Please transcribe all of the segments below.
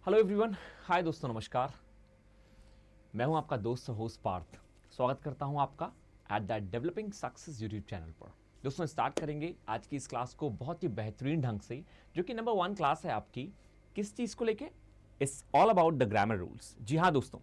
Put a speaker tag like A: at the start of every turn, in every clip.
A: Hello everyone, हाय दोस्तों, नमस्कार। मैं हूं आपका दोस्त और होस्ट पार्थ। स्वागत करता हूं आपका at the developing success YouTube channel पर। दोस्तों, स्टार्ट करेंगे आज की इस क्लास को बहुत ही बेहतरीन ढंग से, जो कि नंबर 1 क्लास है आपकी। किस चीज़ को लेके? It's all about the grammar rules. जी हाँ दोस्तों,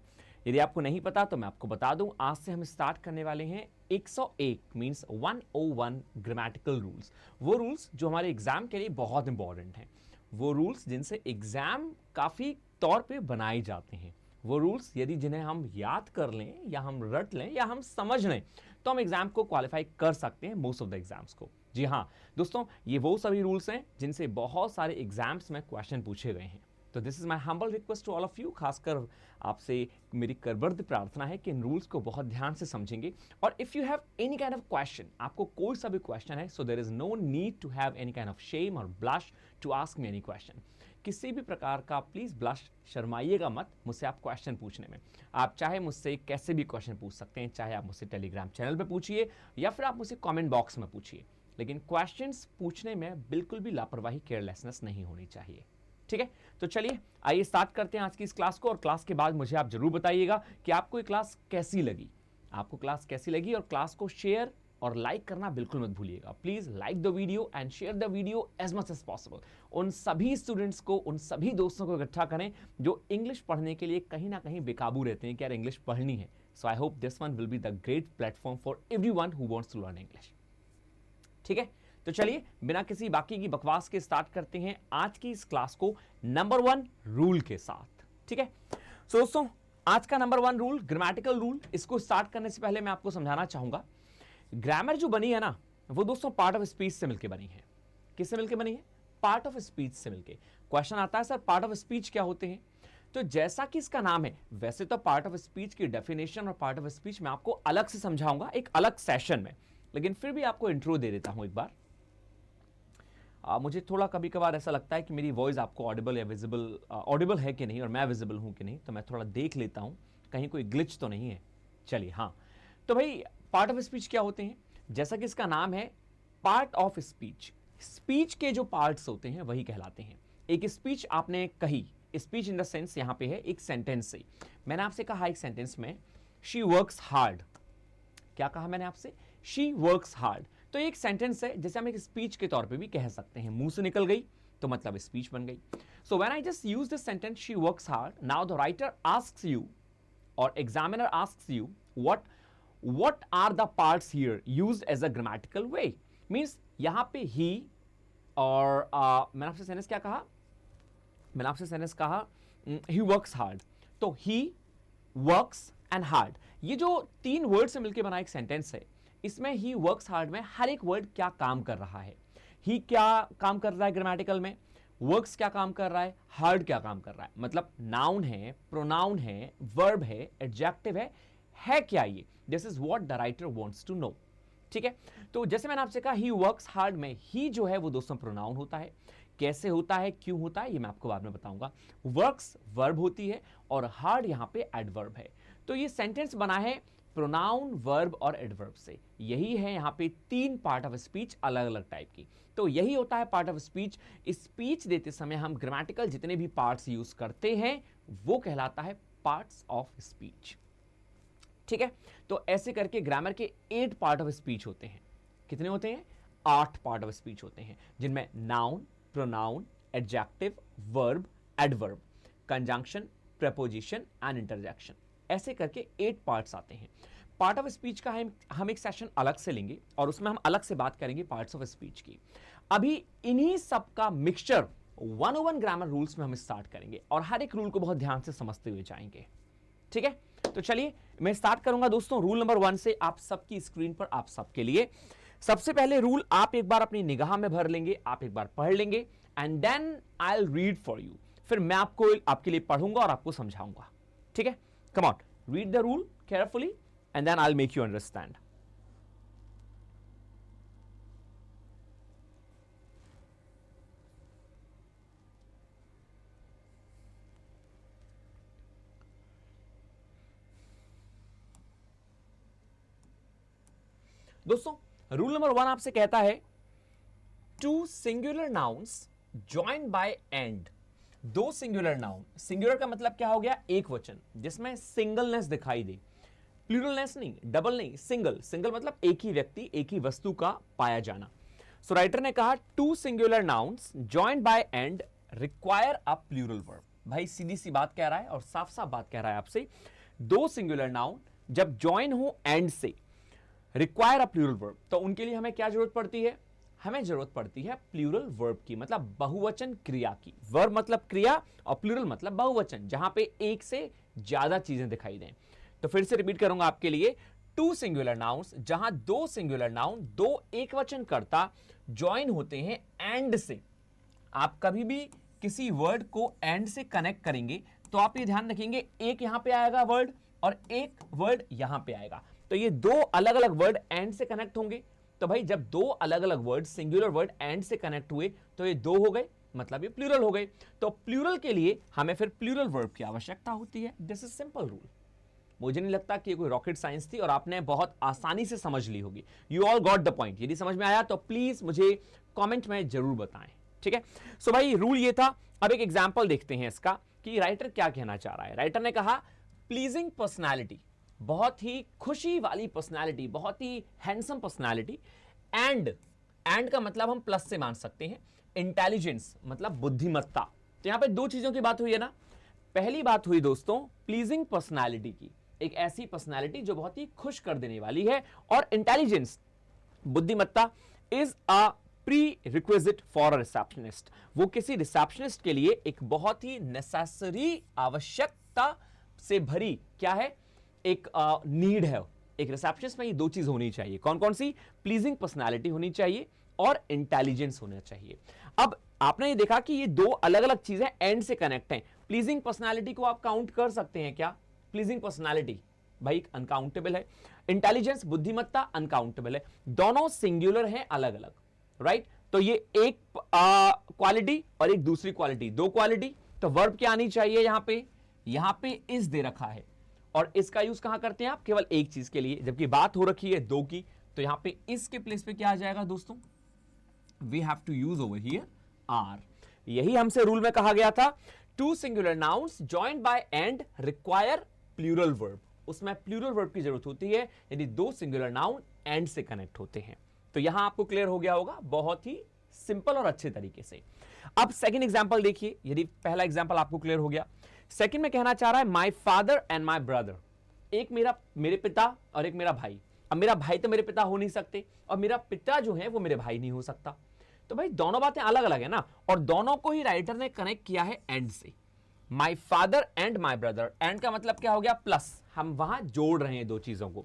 A: यदि आपको नहीं पता तो मैं आपको बता दूं, आज से हम स्टार्ट करने वाले हैं 101 मीन्स 101 ग्रामेटिकल रूल्स। वो रूल्स जो हमारे एग्जाम के लिए बहुत इंपॉर्टेंट हैं, वो रूल्स जिनसे एग्जाम काफ़ी तौर पे बनाए जाते हैं, वो रूल्स यदि जिन्हें हम याद कर लें या हम रट लें या हम समझ लें तो हम एग्जाम को क्वालिफाई कर सकते हैं, मोस्ट ऑफ द एग्जाम्स को। जी हाँ दोस्तों, ये वो सभी रूल्स हैं जिनसे बहुत सारे एग्जाम्स में क्वेश्चन पूछे गए हैं। तो this is my humble request to all of you, खासकर आपसे मेरी करबद्ध प्रार्थना है कि इन रूल्स को बहुत ध्यान से समझेंगे। और if you have any kind of question, आपको कोई सा भी क्वेश्चन है, so there is no need to have any kind of shame or blush to ask me any question. किसी भी प्रकार का प्लीज ब्लश, शर्माइएगा मत मुझसे आप क्वेश्चन पूछने में। आप चाहे मुझसे कैसे भी क्वेश्चन पूछ सकते हैं, चाहे आप मुझसे टेलीग्राम चैनल पे पूछिए या फिर आप मुझसे कमेंट बॉक्स में पूछिए, लेकिन क्वेश्चंस पूछने में बिल्कुल भी लापरवाही, केयरलेसनेस नहीं होनी चाहिए। ठीक है, तो चलिए आइए स्टार्ट करते हैं आज की इस क्लास को। और क्लास के बाद मुझे आप जरूर बताइएगा कि आपको ये क्लास कैसी लगी, आपको क्लास कैसी लगी। और क्लास को शेयर और लाइक करना बिल्कुल मत भूलिएगा। Please like the video and share the video as much as possible. उन सभी स्टूडेंट्स को, उन सभी दोस्तों को इकट्ठा करें जो इंग्लिश पढ़ने के लिए कहीं ना कहीं बेकाबू रहते हैं कि यार इंग्लिश पढ़नी है। So I hope this one will be the great platform for everyone who wants to learn English. ठीक है, तो चलिए बिना किसी बाकी की बकवास के स्टार्ट करते हैं आज की इस क्लास को नंबर 1 रूल के साथ। ठीक है, सो दोस्तों, आज का नंबर 1 रूल, ग्रामेटिकल रूल, इसको स्टार्ट करने से पहले मैं आपको समझाना चाहूंगा, ग्रामर जो बनी है ना, वो दोस्तों पार्ट ऑफ स्पीच से मिलकर बनी है। किससे मिलकर बनी है? पार्ट ऑफ स्पीच से मिलकर। क्वेश्चन आता है सर पार्ट ऑफ स्पीच क्या होते हैं? तो जैसा कि इसका नाम है, वैसे तो पार्ट ऑफ स्पीच की डेफिनेशन और पार्ट ऑफ स्पीच मैं आपको अलग से समझाऊंगा एक अलग सेशन में, लेकिन फिर भी आपको इंट्रो दे देता हूं एक बार। मुझे थोड़ा कभी कभार ऐसा लगता है कि मेरी वॉइस आपको ऑडिबल या विजिबल, ऑडिबल है कि नहीं और मैं विजिबल हूं कि नहीं, तो मैं थोड़ा देख लेता हूं कहीं कोई ग्लिच तो नहीं है। चलिए, हाँ, तो भाई पार्ट ऑफ स्पीच क्या होते हैं? जैसा कि इसका नाम है, पार्ट ऑफ स्पीच, स्पीच के जो पार्ट्स होते हैं वही कहलाते हैं। एक स्पीच आपने कही, स्पीच इन द सेंस यहां पे है एक सेंटेंस से। मैंने आपसे कहा एक सेंटेंस में, शी वर्क्स हार्ड। क्या कहा मैंने आपसे? She works hard. तो एक सेंटेंस है जिसे हम एक स्पीच के तौर पे भी कह सकते हैं। मुंह से निकल गई तो मतलब स्पीच बन गई। So when I just use this sentence, she works hard, now the writer asks you or examiner asks you what are the parts here used as a grammatical way? Means यहां पे ही और मैंने आपसे sentence क्या कहा? मैंने आपसे sentence कहा he works hard। तो he works and hard, ये जो 3 वर्ड से मिलकर बना एक सेंटेंस है, इसमें he works hard में हर एक वर्ड क्या काम कर रहा है। he क्या काम कर रहा है ग्रामेटिकल में, वर्क्स क्या काम कर रहा है, हार्ड क्या काम कर रहा है। मतलब नाउन है, प्रोनाउन है, वर्ब है, एडजेक्टिव है क्या ये? This is what the writer wants to know. ठीक है, तो जैसे मैंने आपसे कहा, ही वर्क्स हार्ड में ही जो है वो दोस्तों प्रोनाउन होता है। कैसे होता है, क्यों होता है, ये मैं आपको बाद में बताऊंगा। वर्क्स वर्ब होती है और हार्ड यहां पे एडवर्ब है। तो ये सेंटेंस बना है प्रोनाउन, वर्ब और एडवर्ब से। यही है यहां पे 3 पार्ट ऑफ स्पीच अलग अलग टाइप की। तो यही होता है पार्ट ऑफ स्पीच। स्पीच देते समय हम ग्रामेटिकल जितने भी पार्ट्स यूज करते हैं वो कहलाता है पार्ट्स ऑफ स्पीच। ठीक है, तो ऐसे करके ग्रामर के 8 पार्ट ऑफ स्पीच होते हैं। कितने होते हैं? 8 पार्ट ऑफ स्पीच होते हैं, जिनमें noun, pronoun, adjective, verb, adverb, conjunction, preposition and interjection, ऐसे करके 8 पार्ट्स आते हैं। पार्ट ऑफ स्पीच का हम एक सेशन अलग से लेंगे और उसमें हम अलग से बात करेंगे पार्ट्स ऑफ स्पीच की। अभी इन्हीं सब का मिक्सचर 101 ग्रामर रूल्स में हम स्टार्ट करेंगे और हर एक रूल को बहुत ध्यान से समझते हुए जाएंगे। ठीक है, तो चलिए मैं स्टार्ट करूंगा दोस्तों रूल नंबर 1 से, आप सबकी स्क्रीन पर, आप सबके लिए। सबसे पहले रूल आप एक बार अपनी निगाह में भर लेंगे, आप एक बार पढ़ लेंगे and then I will read for you. फिर मैं आपके लिए पढ़ूंगा और आपको समझाऊंगा। ठीक है, come on, read the rule carefully and then I will make you understand. दोस्तों, रूल नंबर 1 आपसे कहता है, two singular nouns join by and दो सिंगुलर नाउन, सिंगुलर का मतलब क्या हो गया, एक वचन जिसमें सिंगलनेस दिखाई दे, प्लूरलनेस नहीं, डबल नहीं, सिंगल, सिंगल मतलब एक ही व्यक्ति, एक ही वस्तु का पाया जाना। सो राइटर ने कहा two singular nouns joined by and require a plural verb. भाई सीधी सी बात कह रहा है और साफ साफ बात कह रहा है आपसे, दो सिंगुलर नाउन जब ज्वाइन हो एंड से, रिक्वायर अ प्लूरल वर्ब, तो उनके लिए हमें क्या जरूरत पड़ती है, हमें जरूरत पड़ती है प्लूरल वर्ब की, मतलब बहुवचन क्रिया की। वर्ब मतलब क्रिया और प्लूरल मतलब बहुवचन, जहां पे एक से ज्यादा चीजें दिखाई दें। तो फिर से रिपीट करूंगा आपके लिए, टू सिंगुलर नाउन्स, जहां दो सिंगुलर नाउन, दो एकवचन कर्ता ज्वाइन होते हैं एंड से। आप कभी भी किसी वर्ड को एंड से कनेक्ट करेंगे तो आप ये ध्यान रखेंगे, एक यहां पे आएगा वर्ड और एक वर्ड यहां पे आएगा, तो ये दो अलग अलग वर्ड एंड से कनेक्ट होंगे। तो भाई जब दो अलग अलग वर्ड, सिंगुलर वर्ड एंड से कनेक्ट हुए तो ये दो हो गए, मतलब ये प्लूरल हो गए। तो प्लूरल के लिए हमें फिर प्लूरल वर्ब की आवश्यकता होती है। This is simple rule. मुझे नहीं लगता कि ये कोई रॉकेट साइंस थी और आपने बहुत आसानी से समझ ली होगी। You all got the point. यदि समझ में आया तो प्लीज मुझे कमेंट में जरूर बताएं, ठीक है। सो भाई रूल ये था। अब एक एग्जांपल देखते हैं इसका कि राइटर क्या कहना चाह रहा है। राइटर ने कहा प्लीजिंग पर्सनालिटी, बहुत ही खुशी वाली पर्सनालिटी, बहुत ही हैंडसम पर्सनालिटी, एंड का मतलब हम प्लस से मान सकते हैं, इंटेलिजेंस मतलब बुद्धिमत्ता। तो यहां पे दो चीजों की बात हुई है ना। पहली बात हुई दोस्तों प्लीजिंग पर्सनालिटी की, एक ऐसी पर्सनालिटी जो बहुत ही खुश कर देने वाली है, और इंटेलिजेंस बुद्धिमत्ता is a pre requisite for a receptionist, वो किसी रिसेप्शनिस्ट के लिए एक बहुत ही नेसेसरी, आवश्यकता से भरी क्या है, एक नीड है। एक रिसेप्शनिस्ट में ये दो चीज होनी चाहिए, कौन कौन सी, प्लीजिंग पर्सनालिटी होनी चाहिए और इंटेलिजेंस होना चाहिए। अब आपने ये देखा कि ये दो अलग अलग चीजें एंड से कनेक्ट हैं। प्लीजिंग पर्सनालिटी को आप काउंट कर सकते हैं क्या, प्लीजिंग पर्सनालिटी भाई अनकाउंटेबल है, इंटेलिजेंस बुद्धिमत्ता अनकाउंटेबल है, दोनों सिंगुलर हैं अलग अलग, राइट। तो ये एक क्वालिटी और एक दूसरी क्वालिटी, दो क्वालिटी। तो वर्ब क्या आनी चाहिए यहां पे इज दे रखा है, और इसका यूज कहां करते हैं आप, केवल एक चीज के लिए, जबकि बात हो रखी है दो की। तो यहां पे इसके प्लेस पे क्या आ जाएगा दोस्तों, we have to use over here are. यही हमसे रूल में कहा गया था, two singular nouns joined by and require plural verb, उसमें प्लूरल वर्ब की जरूरत होती है यदि दो सिंगुलर नाउन एंड से कनेक्ट होते हैं। तो यहां आपको क्लियर हो गया होगा बहुत ही सिंपल और अच्छे तरीके से। अब सेकंड एग्जांपल देखिए, यदि पहला एग्जांपल आपको क्लियर हो गया, सेकंड में कहना चाह रहा है my father and my brother, एक मेरे पिता और एक मेरा भाई। अब मेरा भाई तो मेरे पिता हो नहीं सकते, और मेरा पिता जो है वो मेरे भाई नहीं हो सकता। तो भाई दोनों बातें अलग अलग है ना, और दोनों को ही राइटर ने कनेक्ट किया है एंड से। My father and my brother, and का मतलब क्या हो गया, प्लस, हम वहां जोड़ रहे हैं दो चीजों को,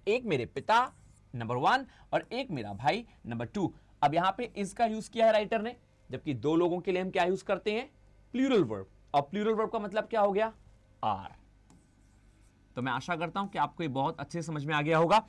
A: एक मेरे पिता नंबर वन और एक मेरा भाई नंबर टू। अब यहां पे इसका यूज किया है राइटर ने, जबकि दो लोगों के लिए हम क्या यूज करते हैं, प्लूरल वर्ब, और प्लूरल वर्ब का मतलब क्या हो गया, आर। तो मैं आशा करता हूं कि आपको ये बहुत अच्छे समझ में आ गया होगा।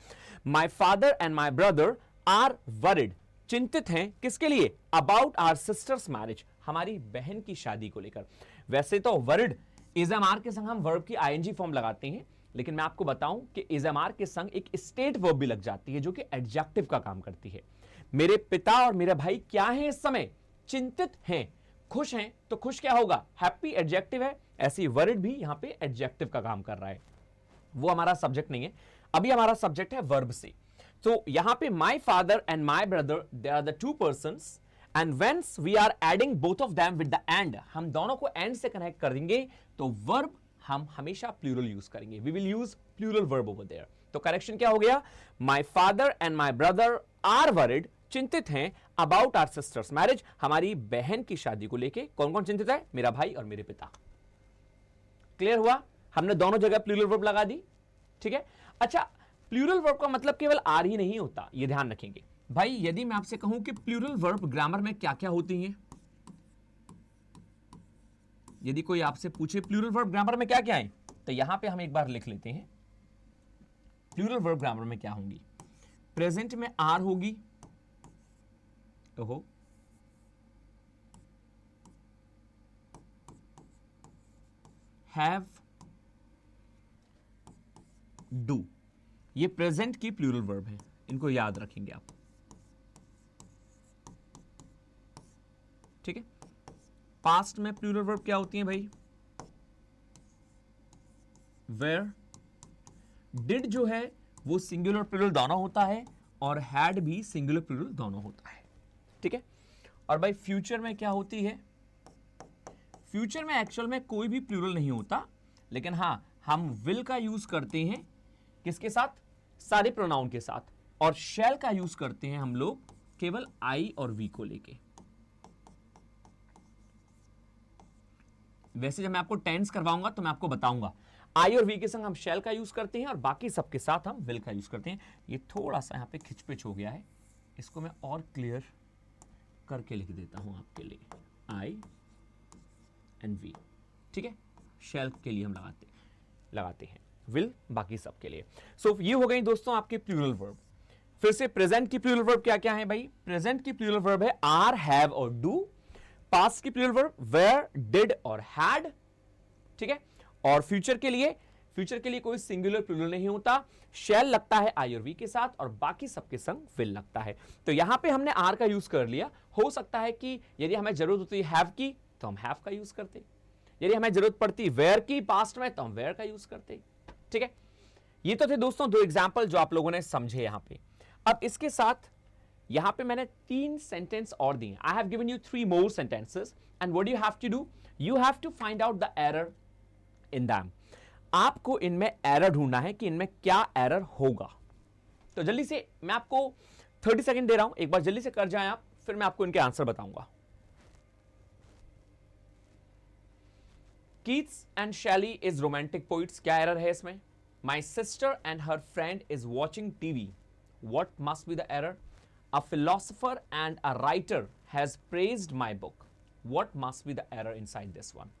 A: My father and my brother are worried, चिंतित हैं किसके लिए, अबाउट आवर सिस्टर्स मैरिज, हमारी बहन की शादी को लेकर। वैसे तो वरिड इजएमआर के संग हम वर्ब की आईएनजी फॉर्म लगाते हैं, लेकिन मैं आपको बताऊं कि इजएमआर के संग एक स्टेट वर्ब भी लग जाती है जो कि एडजेक्टिव का काम करती है। मेरे पिता और मेरा भाई क्या है इस समय, चिंतित हैं, खुश हैं, तो खुश क्या होगा, हैप्पी एडजेक्टिव है। ऐसी वरिड भी यहां पे एडजेक्टिव का काम कर रहा है, वो हमारा सब्जेक्ट नहीं है, अभी हमारा सब्जेक्ट है वर्ब से। तो यहां पे my father and my brother they are the two persons, and when we are adding both of them with the and, हम दोनों को एंड से कनेक्ट कर देंगे तो वर्ब हम हमेशा प्लूरल यूज करेंगे, we will use plural verb over there. तो करेक्शन क्या हो गया, my father and my brother are worried, चिंतित हैं, अबाउट आवर सिस्टर्स मैरिज, हमारी बहन की शादी को लेके। कौन कौन चिंतित है, मेरा भाई और मेरे पिता। क्लियर हुआ, हमने दोनों जगह प्लूरल वर्ब लगा दी, ठीक है। अच्छा, प्लूरल वर्ब का मतलब केवल आर ही नहीं होता, ये ध्यान रखेंगे भाई। यदि मैं आपसे कहूं कि प्लूरल वर्ब ग्रामर में क्या क्या होती हैं, यदि कोई आपसे पूछे प्लूरल वर्ब ग्रामर में क्या क्या है, तो यहां पे हम एक बार लिख लेते हैं प्लूरल वर्ब ग्रामर में क्या होंगी। प्रेजेंट में आर होगी, ओहो, हैव, डू, ये प्रेजेंट की प्लूरल वर्ब है, इनको याद रखेंगे आप, ठीक है। पास्ट में प्लूरल वर्ब क्या होती है भाई? वेयर डिड जो है वो सिंगुलर प्लूरल दोनों होता है और हैड भी सिंगुलर प्लूरल दोनों होता है, ठीक है। और भाई फ्यूचर में क्या होती है? फ्यूचर में एक्चुअल में कोई भी प्लूरल नहीं होता, लेकिन हां हम विल का यूज करते हैं किसके साथ? सारे प्रोनाउन के साथ। और शैल का यूज करते हैं हम लोग केवल आई और वी को लेके। वैसे जब मैं आपको टेंस करवाऊंगा तो मैं आपको बताऊंगा, आई और वी के संग हम शैल का यूज करते हैं और बाकी सबके साथ हम विल का यूज करते हैं। ये थोड़ा सा यहां पे खिचपिच हो गया है, इसको मैं और क्लियर करके लिख देता हूं आपके लिए, आई एंड वी, ठीक है। शैल के लिए हम लगाते हैं, विल बाकी सब के लिए। सो ये हो गई दोस्तों आपके प्लूरल वर्ब। फिर से प्रेजेंट की प्लूरल वर्ब क्या क्या है भाई? प्रेजेंट की प्लूरल वर्ब है आर, हैव और डू। पास्ट की प्लूरल वर्ब वेयर, डिड और हैड, ठीक है। और फ्यूचर के लिए कोई सिंगुलर प्लूरल नहीं होता, शैल लगता है आई और वी के साथ और बाकी सबके संग विल लगता है। तो यहां पे हमने आर का यूज कर लिया। हो सकता है कि यदि हमें जरूरत होती है हैव की तो हम हैव का यूज करते, यदि हमें जरूरत पड़ती वेयर की पास्ट में तो हम वेयर का यूज करते, ठीक है। ये तो थे दोस्तों दो एग्जाम्पल जो आप लोगों ने समझे यहां पे। अब इसके साथ यहां पे मैंने 3 सेंटेंस और दिए। I have given you 3 more sentences and what you have to do, you have to find out the error in them. आपको इनमें एरर ढूंढना है कि इनमें क्या एरर होगा। तो जल्दी से मैं आपको 30 सेकंड दे रहा हूं, एक बार जल्दी से कर जाएं आप, फिर मैं आपको इनके आंसर बताऊंगा। कीट्स एंड शैली इज रोमांटिक पोइट्स, क्या एरर है इसमें? माई sister and her friend is watching TV, what must be the error? A philosopher and a writer has praised my book. What must be the error inside this one?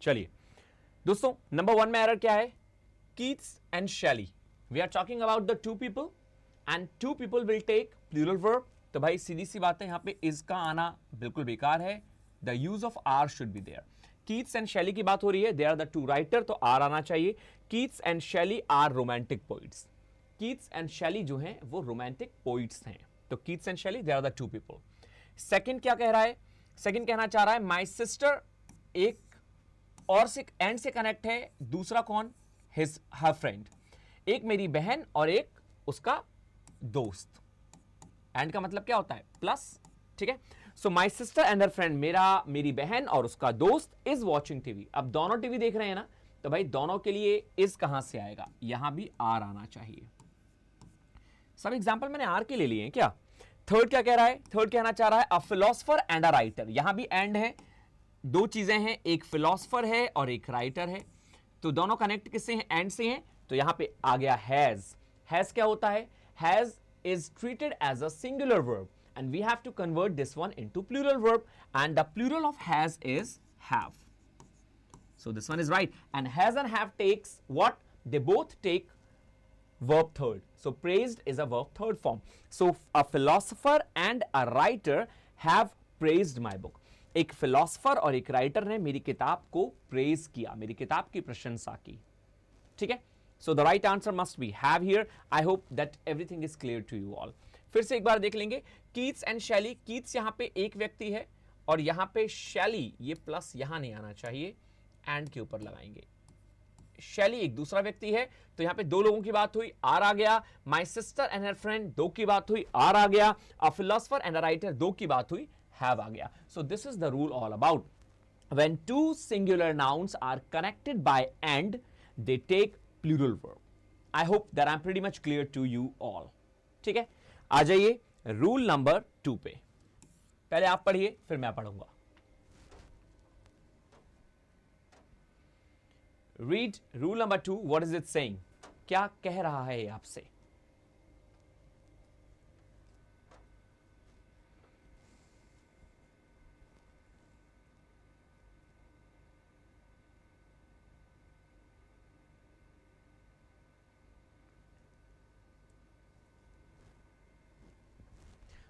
A: चलिए दोस्तों, number 1 में error क्या है? Keats and Shelley, we are talking about the two people and two people will take plural verb. तो भाई सीधी सी बात है, यहां पे इज का आना बिल्कुल बेकार है, the use of are should be there. Keats and Shelley की बात हो रही है, they are the two writer, तो आर आना चाहिए। Keats and Shelley are romantic poets, Keats and Shelley जो हैं वो रोमांटिक पोइट्स हैं। तो Keats and Shelley they are the two people. Second क्या कह रहा है? सेकंड कहना चाह रहा है माई सिस्टर, एक और से एंड से कनेक्ट है, दूसरा कौन? हिज हर फ्रेंड, एक मेरी बहन और एक उसका दोस्त। एंड का मतलब क्या होता है? प्लस, ठीक है। So my sister and her friend, मेरी बहन और उसका दोस्त इज वॉचिंग टीवी। अब दोनों टीवी देख रहे हैं ना, तो भाई दोनों के लिए इज कहां से आएगा? यहां भी आर आना चाहिए। सब एग्जाम्पल मैंने आर के ले लिए हैं क्या? थर्ड क्या कह रहा है? थर्ड कहना चाह रहा है a philosopher and a writer, यहां भी एंड है, दो चीजें हैं, एक फिलोसफर है और एक राइटर है, तो दोनों कनेक्ट किससे हैं? एंड से हैं। तो यहां पे आ गया हैज। हैज क्या होता है? Has is treated as a singular verb and we have to convert this one into plural verb and the plural of has is have. So this one is right. And has and have takes what? They both take verb third. So praised is a verb third form. So a philosopher and a writer have praised my book. एक philosopher और एक writer ने मेरी किताब को praise किया, मेरी किताब की प्रशंसा की, ठीक है। So the right answer must be have here. I hope that everything is clear to you all. फिर से एक बार देख लेंगे, कीट्स एंड शैली। कीट्स यहां पे एक व्यक्ति है और यहां पे शैली, ये प्लस यहां नहीं आना चाहिए, एंड के ऊपर लगाएंगे। शैली एक दूसरा व्यक्ति है, तो यहां पे दो लोगों की बात हुई, आर आ गया। माई सिस्टर एंड हर फ्रेंड, दो की बात हुई, आर आ गया। A philosopher and a writer, दो की बात हुई, have आ गया. So this is the rule all about. When two singular nouns are connected by and, they take plural verb. I hope that I'm pretty much clear to you all. ठीक है, आ जाइए rule number 2 पे। पहले आप पढ़िए फिर मैं पढ़ूंगा। Read rule number 2. What is it saying? क्या कह रहा है आपसे?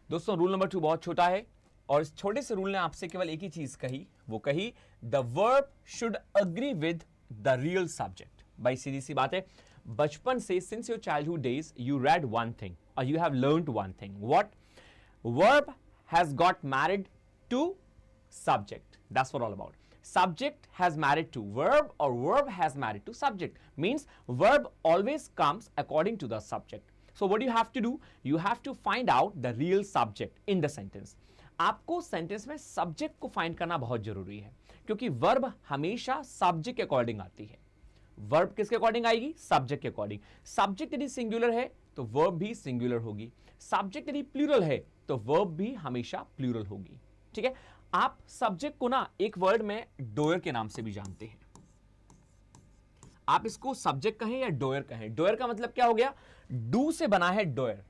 A: दोस्तों रूल नंबर 2 बहुत छोटा है और इस छोटे से रूल ने आपसे केवल एक ही चीज कही, वो कही the verb should agree with the real subject. भाई सीधी सी बात है, बचपन से since your childhood days you read one thing और you have learned one thing, what? Verb has got married to subject. That's what all about. Subject has married to verb or verb has married to subject. Means verb always comes according to the subject. So what you have to do? You have to find out the real subject in the sentence. आपको sentence में subject को find करना बहुत जरूरी है, क्योंकि verb हमेशा subject के अकॉर्डिंग आती है। वर्ब किसके अकॉर्डिंग आएगी? सब्जेक्ट के अकॉर्डिंग। सब्जेक्ट यदि सिंगुलर है तो वर्ब भी सिंगुलर होगी, सब्जेक्ट यदि प्लूरल है तो वर्ब भी हमेशा प्लूरल होगी। ठीक है, आप सब्जेक्ट को ना एक वर्ड में डोयर के नाम से भी जानते हैं। आप इसको सब्जेक्ट कहें या डोयर कहें। डोयर का मतलब क्या हो गया? डू से बना है डोयर,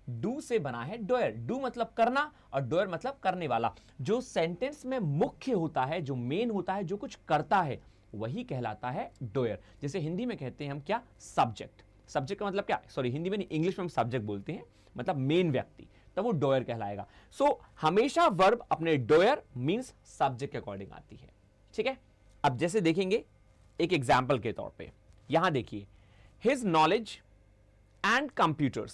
A: डू से बना है डोयर। डू मतलब करना और डोयर मतलब करने वाला। जो सेंटेंस में मुख्य होता है, जो मेन होता है, जो कुछ करता है, वही कहलाता है डोयर। जैसे हिंदी में कहते हैं हम क्या? सब्जेक्ट। सब्जेक्ट का मतलब क्या? सॉरी, हिंदी में नहीं, इंग्लिश में हम सब्जेक्ट बोलते हैं, मतलब मेन व्यक्ति, तब वो डोयर कहलाएगा। सो हमेशा वर्ब अपने डोयर मींस सब्जेक्ट के अकॉर्डिंग आती है। ठीक है, अब जैसे देखेंगे एक एग्जांपल के तौर पे, यहां देखिए, his knowledge and computers,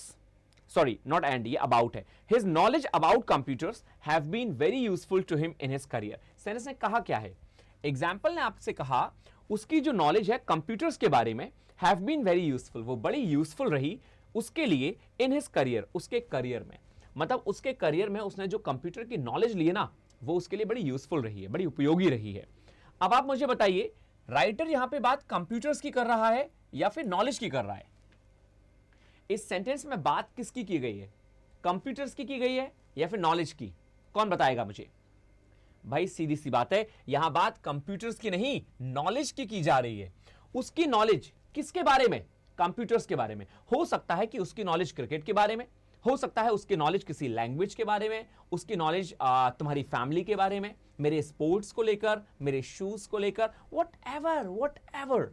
A: sorry not and, ये अबाउट है। His knowledge about computers have been very useful to him in his career. Sentence ने कहा क्या है? एग्जाम्पल ने आपसे कहा उसकी जो नॉलेज है कंप्यूटर्स के बारे में, हैव बीन वेरी यूजफुल, वो बड़ी यूजफुल रही उसके लिए, इन हिज करियर, उसके करियर में। मतलब उसके करियर में उसने जो कंप्यूटर की नॉलेज ली है ना, वो उसके लिए बड़ी यूजफुल रही है, बड़ी उपयोगी रही है। अब आप मुझे बताइए, राइटर यहां पे बात कंप्यूटर्स की कर रहा है या फिर नॉलेज की कर रहा है? इस सेंटेंस में बात किसकी की गई है? कंप्यूटर्स की गई है या फिर नॉलेज की? कौन बताएगा मुझे? भाई सीधी सी बात है, यहां बात कंप्यूटर्स की नहीं, नॉलेज की जा रही है। उसकी नॉलेज किसके बारे में? कंप्यूटर्स के बारे में। हो सकता है कि उसकी नॉलेज क्रिकेट के बारे में, हो सकता है उसकी नॉलेज किसी लैंग्वेज के बारे में, उसकी नॉलेज तुम्हारी फैमिली के बारे में, मेरे स्पोर्ट्स को लेकर, मेरे शूज को लेकर, वट एवर।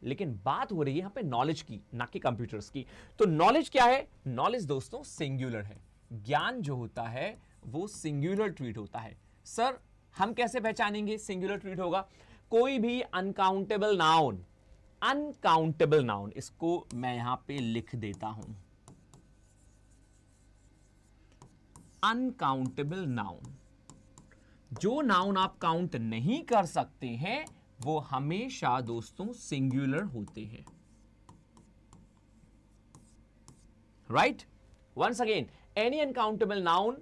A: लेकिन बात हो रही है यहां पे नॉलेज की, ना कि कंप्यूटर्स की। तो नॉलेज क्या है? नॉलेज दोस्तों सिंगुलर है। ज्ञान जो होता है वो सिंगुलर ट्रीट होता है। सर हम कैसे पहचानेंगे सिंगुलर ट्रीट होगा? कोई भी अनकाउंटेबल नाउन, अनकाउंटेबल नाउन, इसको मैं यहां पे लिख देता हूं, अनकाउंटेबल नाउन। जो नाउन आप काउंट नहीं कर सकते हैं वो हमेशा दोस्तों सिंगुलर होते हैं। Right? Once again, any uncountable noun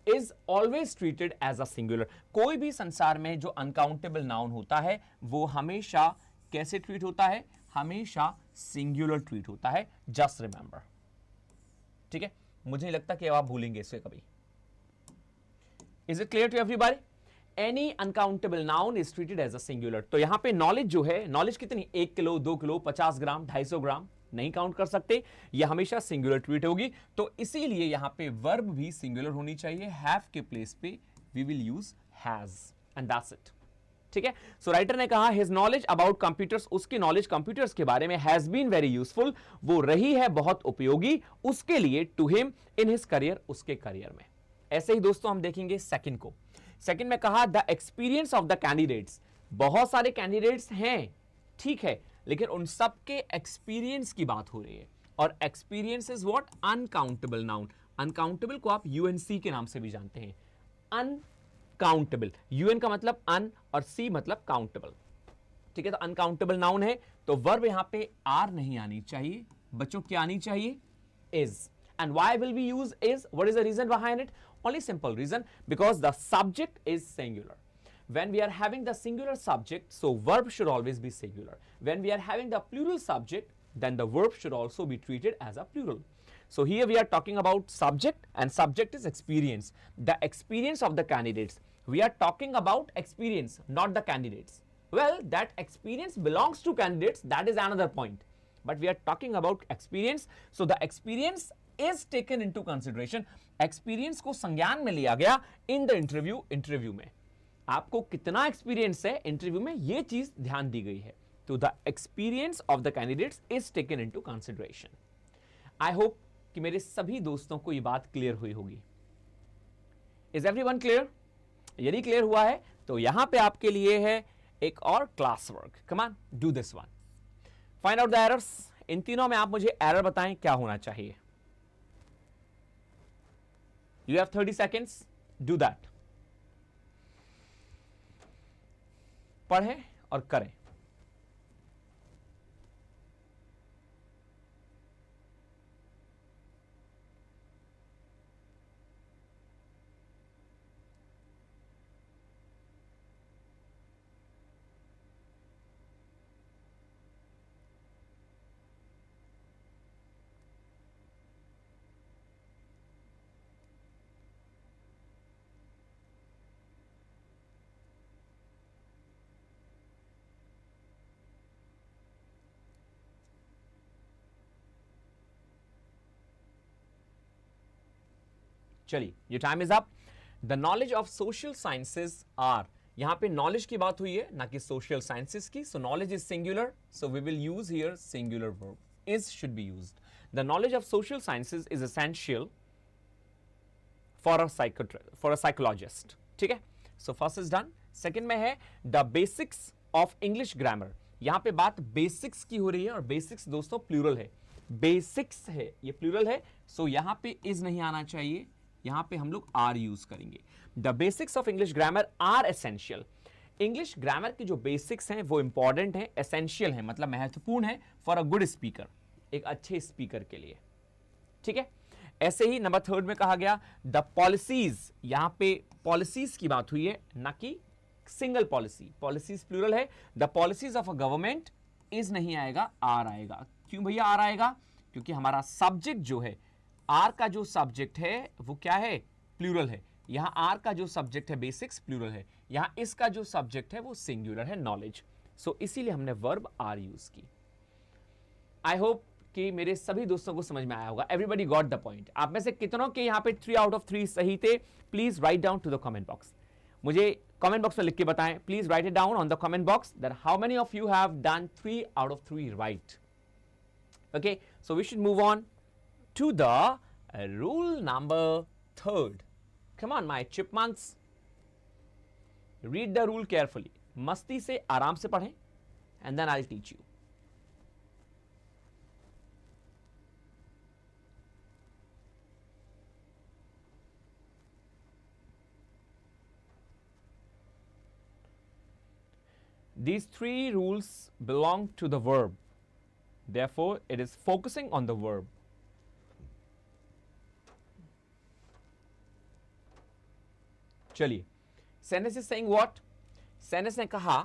A: is always treated as a singular. कोई भी संसार में जो अनकाउंटेबल नाउन होता है वो हमेशा कैसे ट्रीट होता है? हमेशा सिंगुलर ट्रीट होता है। Just remember. ठीक है, मुझे नहीं लगता कि आप भूलेंगे इसे कभी। Is it clear to everybody? Any uncountable noun is treated as a singular. तो यहां पे नॉलेज जो है, नॉलेज कितनी? 1 किलो, 2 किलो, 50 ग्राम, 250 ग्राम नहीं काउंट कर सकते, यह हमेशा सिंगुलर ट्रीट होगी। तो इसीलिए यहां पे वर्ब भी सिंगुलर होनी चाहिए। हैव के प्लेस पे we will use has, and that's it. ठीक है, सो राइटर ने कहा हिज नॉलेज अबाउट कंप्यूटर्स, उसकी नॉलेज कंप्यूटर्स के बारे में हैज बीन वेरी यूजफुल, वो रही है बहुत उपयोगी उसके लिए, to him in his career, उसके करियर में। ऐसे ही दोस्तों हम देखेंगे सेकंड को। सेकंड में कहा the experience of the candidates. बहुत सारे कैंडिडेट्स हैं, ठीक है, लेकिन उन सब के एक्सपीरियंस की बात हो रही है। और experience is what? Uncountable noun. Uncountable को आप यूएनसी के नाम से भी जानते हैं, अनकाउंटेबल। यूएन का मतलब अन और सी मतलब काउंटेबल। ठीक है, तो अनकाउंटेबल नाउन है तो वर्ब यहां पे आर नहीं आनी चाहिए बच्चों, क्या आनी चाहिए? Is. And why will we use is? What is the reason behind it? Only simple reason, because the subject is singular. When we are having the singular subject, so verb should always be singular. When we are having the plural subject, then the verb should also be treated as a plural. So here we are talking about subject, and subject is experience. The experience of the candidates. We are talking about experience, not the candidates. Well, that experience belongs to candidates, that is another point. But we are talking about experience, so the experience is taken into consideration. Experience को संज्ञान में लिया गया in the interview में। आपको कितना experience है interview में, यह चीज ध्यान दी गई है। तो the experience of the candidates is taken into consideration. I hope कि मेरे सभी दोस्तों को यह बात क्लियर हुई होगी। Is everyone clear? यदि क्लियर हुआ है तो यहां पे आपके लिए है एक और class work. Come on, do this one. Find out the errors. इन तीनों में आप मुझे एरर बताएं क्या होना चाहिए. You have 30 seconds. Do that. पढ़ें और करें. चलिए, your time is up. The knowledge of social sciences are. यहां पे नॉलेज की बात हुई है ना कि सोशल साइंसेज की. So knowledge is singular, so we will use here singular verb. Is should be used. The knowledge of social sciences is essential for a psychologist. ठीक है, so first is done. Second में है the basics of English grammar. यहां पे बात basics की हो रही है और बेसिक्स दोस्तों प्लूरल है. बेसिक्स है, ये प्लूरल है. सो यहां पे इज नहीं आना चाहिए, यहां पे हम लोग आर यूज करेंगे. The basics of English grammar are essential. English grammar की जो बेसिक्स हैं वो इंपॉर्टेंट हैं, एसेंशियल हैं, मतलब महत्वपूर्ण है फॉर अ गुड स्पीकर, एक अच्छे स्पीकर के लिए. ठीक है, ऐसे ही नंबर थर्ड में कहा गया द पॉलिसीज. यहां पे पॉलिसीज की बात हुई है ना कि सिंगल पॉलिसी. पॉलिसीज प्लूरल है. The policies of a government is नहीं आएगा, आर आएगा. क्यों भैया आर आएगा? क्योंकि हमारा सब्जेक्ट जो है, आर का जो सब्जेक्ट है वो क्या है? प्लूरल है. यहां आर का जो सब्जेक्ट है बेसिक्स प्लूरल है. यहां इसका जो सब्जेक्ट है वो सिंगुलर है, नॉलेज. सो इसीलिए हमने वर्ब आर यूज की. आई होप कि मेरे सभी दोस्तों को समझ में आया होगा. Everybody got the point. आप में से कितनों के यहां पे 3 आउट ऑफ 3 सही थे? Please write down to the comment box. मुझे कमेंट बॉक्स में लिख के बताएं. Please write it down on the comment box that how many of you have done 3 out of 3 right. Okay, so we should move on to the rule number 3rd. Come on, my chipmunks. Read the rule carefully. मस्ती से आराम से पढ़ें and then I'll teach you. These 3 rules belong to the verb. Therefore, it is focusing on the verb. चलिए, सेनेस is saying what? सेनेस ने कहा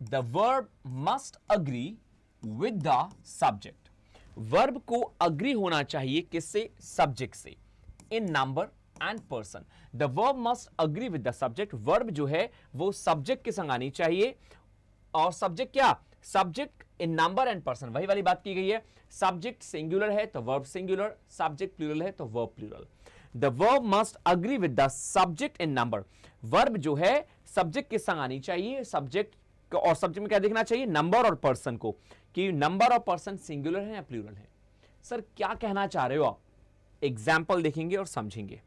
A: the verb must agree with the subject. Verb को अग्री होना चाहिए किससे? सब्जेक्ट से. In number and person. The verb must agree with the subject. Verb जो है वो सब्जेक्ट के संग आनी चाहिए. और सब्जेक्ट क्या? Subject in number and person. वही वाली बात की गई है. सब्जेक्ट सिंगुलर है तो वर्ब सिंगुलर, सब्जेक्ट प्लूरल है तो verb plural. The verb must agree with the subject in number. Verb जो है सब्जेक्ट के संग आनी चाहिए. सब्जेक्ट और सब्जेक्ट में क्या देखना चाहिए? नंबर और पर्सन को, कि नंबर और पर्सन सिंगुलर है या प्लूरल है. सर क्या कहना चाह रहे हो आप? एग्जाम्पल देखेंगे और समझेंगे.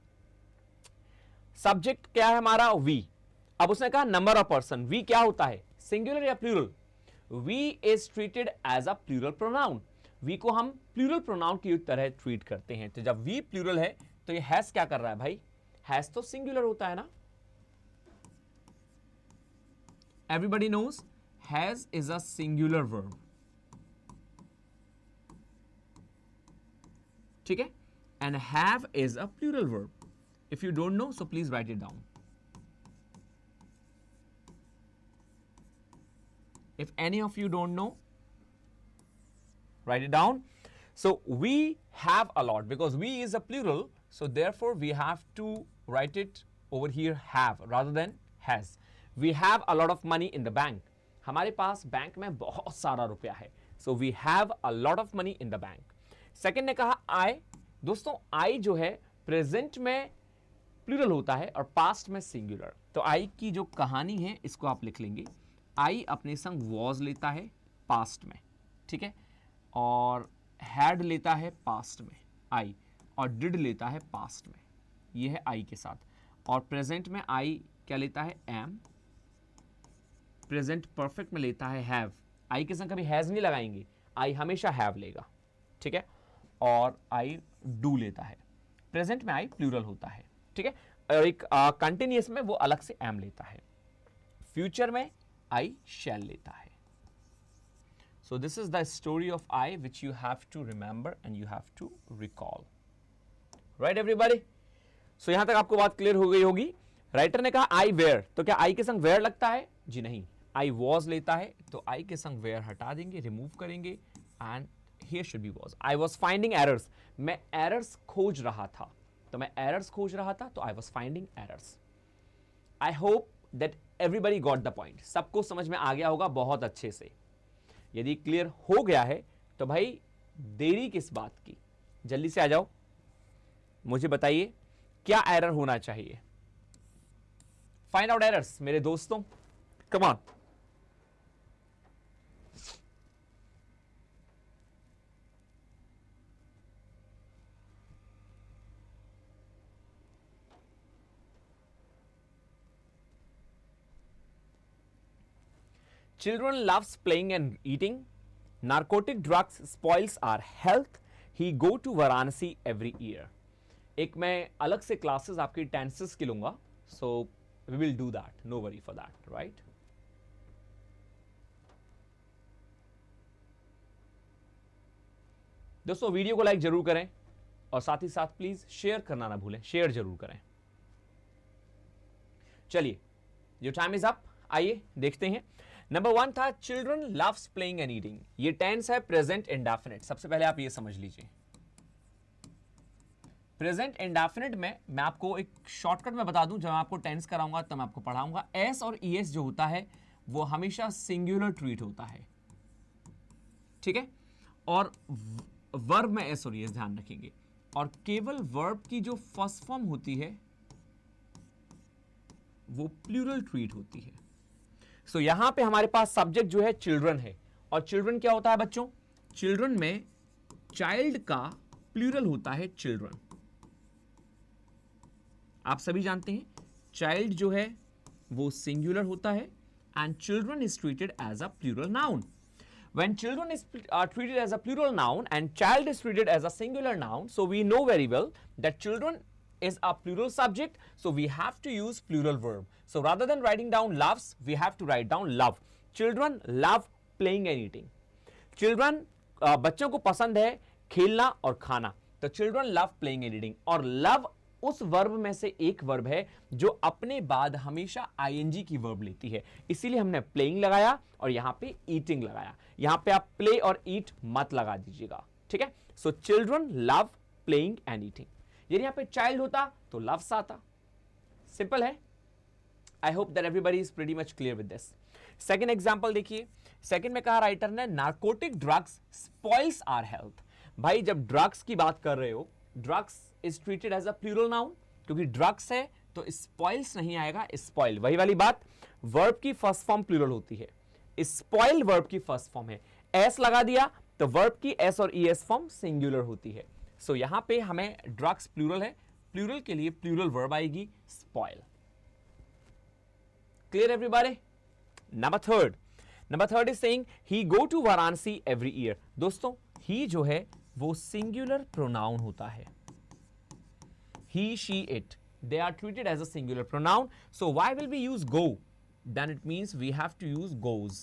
A: सब्जेक्ट क्या है हमारा? वी. अब उसने कहा नंबर और पर्सन. वी क्या होता है? सिंगुलर या plural? We is treated as a plural pronoun. We को हम प्लूरल प्रोनाउन की तरह ट्रीट करते हैं. तो जब वी प्लूरल है तो ये हैज क्या कर रहा है भाई? हैज तो सिंगुलर होता है ना. Everybody knows has is a singular verb. ठीक है, and have is a plural verb. If you don't know so please write it down. If any of you don't know, write it down. So we have a lot because we is a plural. So therefore we have to write it over here have rather than has. We have a lot of money in the bank. हमारे पास bank में बहुत सारा रुपया है. So we have a lot of money in the bank. Second ने कहा I. दोस्तों I जो है प्रेजेंट में प्लूरल होता है और पास्ट में सिंगुलर. तो I की जो कहानी है इसको आप लिख लेंगे. आई अपने संग वॉज लेता है पास्ट में. ठीक है, और हैड लेता है पास्ट में आई, और डिड लेता है पास्ट में. ये है आई के साथ. और प्रेजेंट में आई क्या लेता है, एम। प्रेजेंट परफेक्ट में लेता है हैव। आई के संग कभी हैज नहीं लगाएंगे, आई हमेशा हैव लेगा, ठीक है। और आई डू लेता है। प्रेजेंट में आई प्लूरल होता है, ठीक है। और एक कंटिन्यूअस में वो अलग से एम लेता है। फ्यूचर में आई शैल लेता है। So this is the story of I which you have to remember and you have to recall. Right everybody? So यहां तक आपको बात क्लियर हो गई होगी। राइटर ने कहा आई वेयर, तो क्या आई के संग वेयर लगता है? जी नहीं, आई वॉज लेता है, तो आई के संग वेयर हटा देंगे, रिमूव करेंगे and here should be was. I was finding errors, मैं एरर्स खोज रहा था, तो मैं एरर्स खोज रहा था, तो I was finding errors. I hope that everybody got the point. सबको समझ में आ गया होगा बहुत अच्छे से। यदि क्लियर हो गया है तो भाई देरी किस बात की, जल्दी से आ जाओ, मुझे बताइए क्या एरर होना चाहिए। फाइंड आउट एरर्स मेरे दोस्तों, come on. Children loves playing and eating. Narcotic drugs spoils our health. He go to Varanasi every year. एक मैं अलग से क्लासेस आपकी टेंसेस की लूंगा, so we will do that, no worry for that, right. दोस्तों वीडियो को like जरूर करें और साथ ही साथ प्लीज शेयर करना ना भूलें, शेयर जरूर करें। चलिए, योर टाइम इज अप, आइए देखते हैं। नंबर 1 था children loves playing and eating. ये टेंस है प्रेजेंट इंडेफिनिट। सबसे पहले आप ये समझ लीजिए, प्रेजेंट इंडेफिनिट में मैं आपको एक शॉर्टकट में बता दूं, जब मैं आपको टेंस कराऊंगा तब मैं आपको पढ़ाऊंगा। एस और ईएस जो होता है वो हमेशा सिंगुलर ट्रीट होता है, ठीक है। और वर्ब में एस और ईएस ध्यान रखेंगे, और केवल वर्ब की जो फर्स्ट फॉर्म होती है वो प्लूरल ट्रीट होती है। सो यहां पे हमारे पास सब्जेक्ट जो है चिल्ड्रन है, और चिल्ड्रन क्या होता है बच्चों? चिल्ड्रन में चाइल्ड का प्लूरल होता है चिल्ड्रन। आप सभी जानते हैं चाइल्ड जो है वो सिंगुलर होता है and children is treated as a plural noun. When children is treated as a plural noun and child is treated as a singular noun, so we know very well that children is a plural subject, so we have to use plural verb. So rather than writing down loves, we have to write down love. Children love playing and eating. Children बच्चों को पसंद है खेलना और खाना, तो children love playing and eating। और love उस वर्ब में से एक वर्ब है जो अपने बाद हमेशा आईएनजी की वर्ब लेती है, इसीलिए हमने प्लेइंग लगाया और यहां पे ईटिंग लगाया। यहां पे आप प्ले और ईट मत लगा दीजिएगा, ठीक है। So children love playing and eating. यदि यहां पे चाइल्ड होता तो लव्स आता, सिंपल है। I hope that everybody is pretty much clear with this. Second example देखिए, सेकेंड में कहा राइटर ने narcotic drugs spoils our health. भाई जब ड्रग्स की बात कर रहे हो, drugs is treated as a plural noun, क्योंकि ड्रग्स है तो स्पॉइल्स नहीं आएगा, स्पॉइल। वही वाली बात, वर्ब की फर्स्ट फॉर्म प्लूरल होती है, स्पॉइल वर्ब की फर्स्ट फॉर्म है। एस लगा दिया तो वर्ब की एस और ईएस फॉर्म सिंगुलर होती है। सो यहां पे हमें ड्रग्स प्लूरल है, प्लूरल के लिए प्लूरल वर्ब आएगी spoil. Clear everybody? Number third is saying he go to Varanasi every year. दोस्तों ही जो है वो सिंगुलर प्रोनाउन होता है, he, she, it, they are treated as a singular pronoun. So why will we use go? Then it means we have to use goes.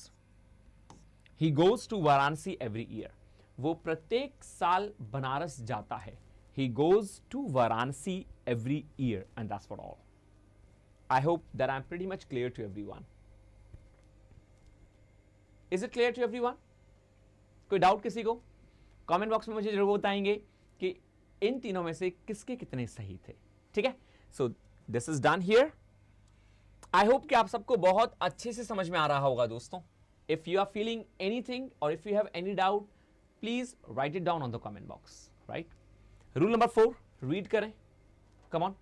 A: He goes to Varanasi every year. वो प्रत्येक साल बनारस जाता है। He goes to Varanasi every year, and that's for all. I hope that I'm pretty much clear to everyone. Is it clear to everyone? कोई doubt किसी को? Comment box में मुझे जरूर बताएंगे कि इन तीनों में से किसके कितने सही थे, ठीक है। So this is done here. I hope कि आप सबको बहुत अच्छे से समझ में आ रहा होगा दोस्तों। If you are feeling anything और if you have any doubt, please write it down on the comment box, right. Rule number 4 read करें, कम ऑन।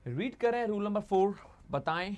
A: रीड करें रूल नंबर 4, बताएं।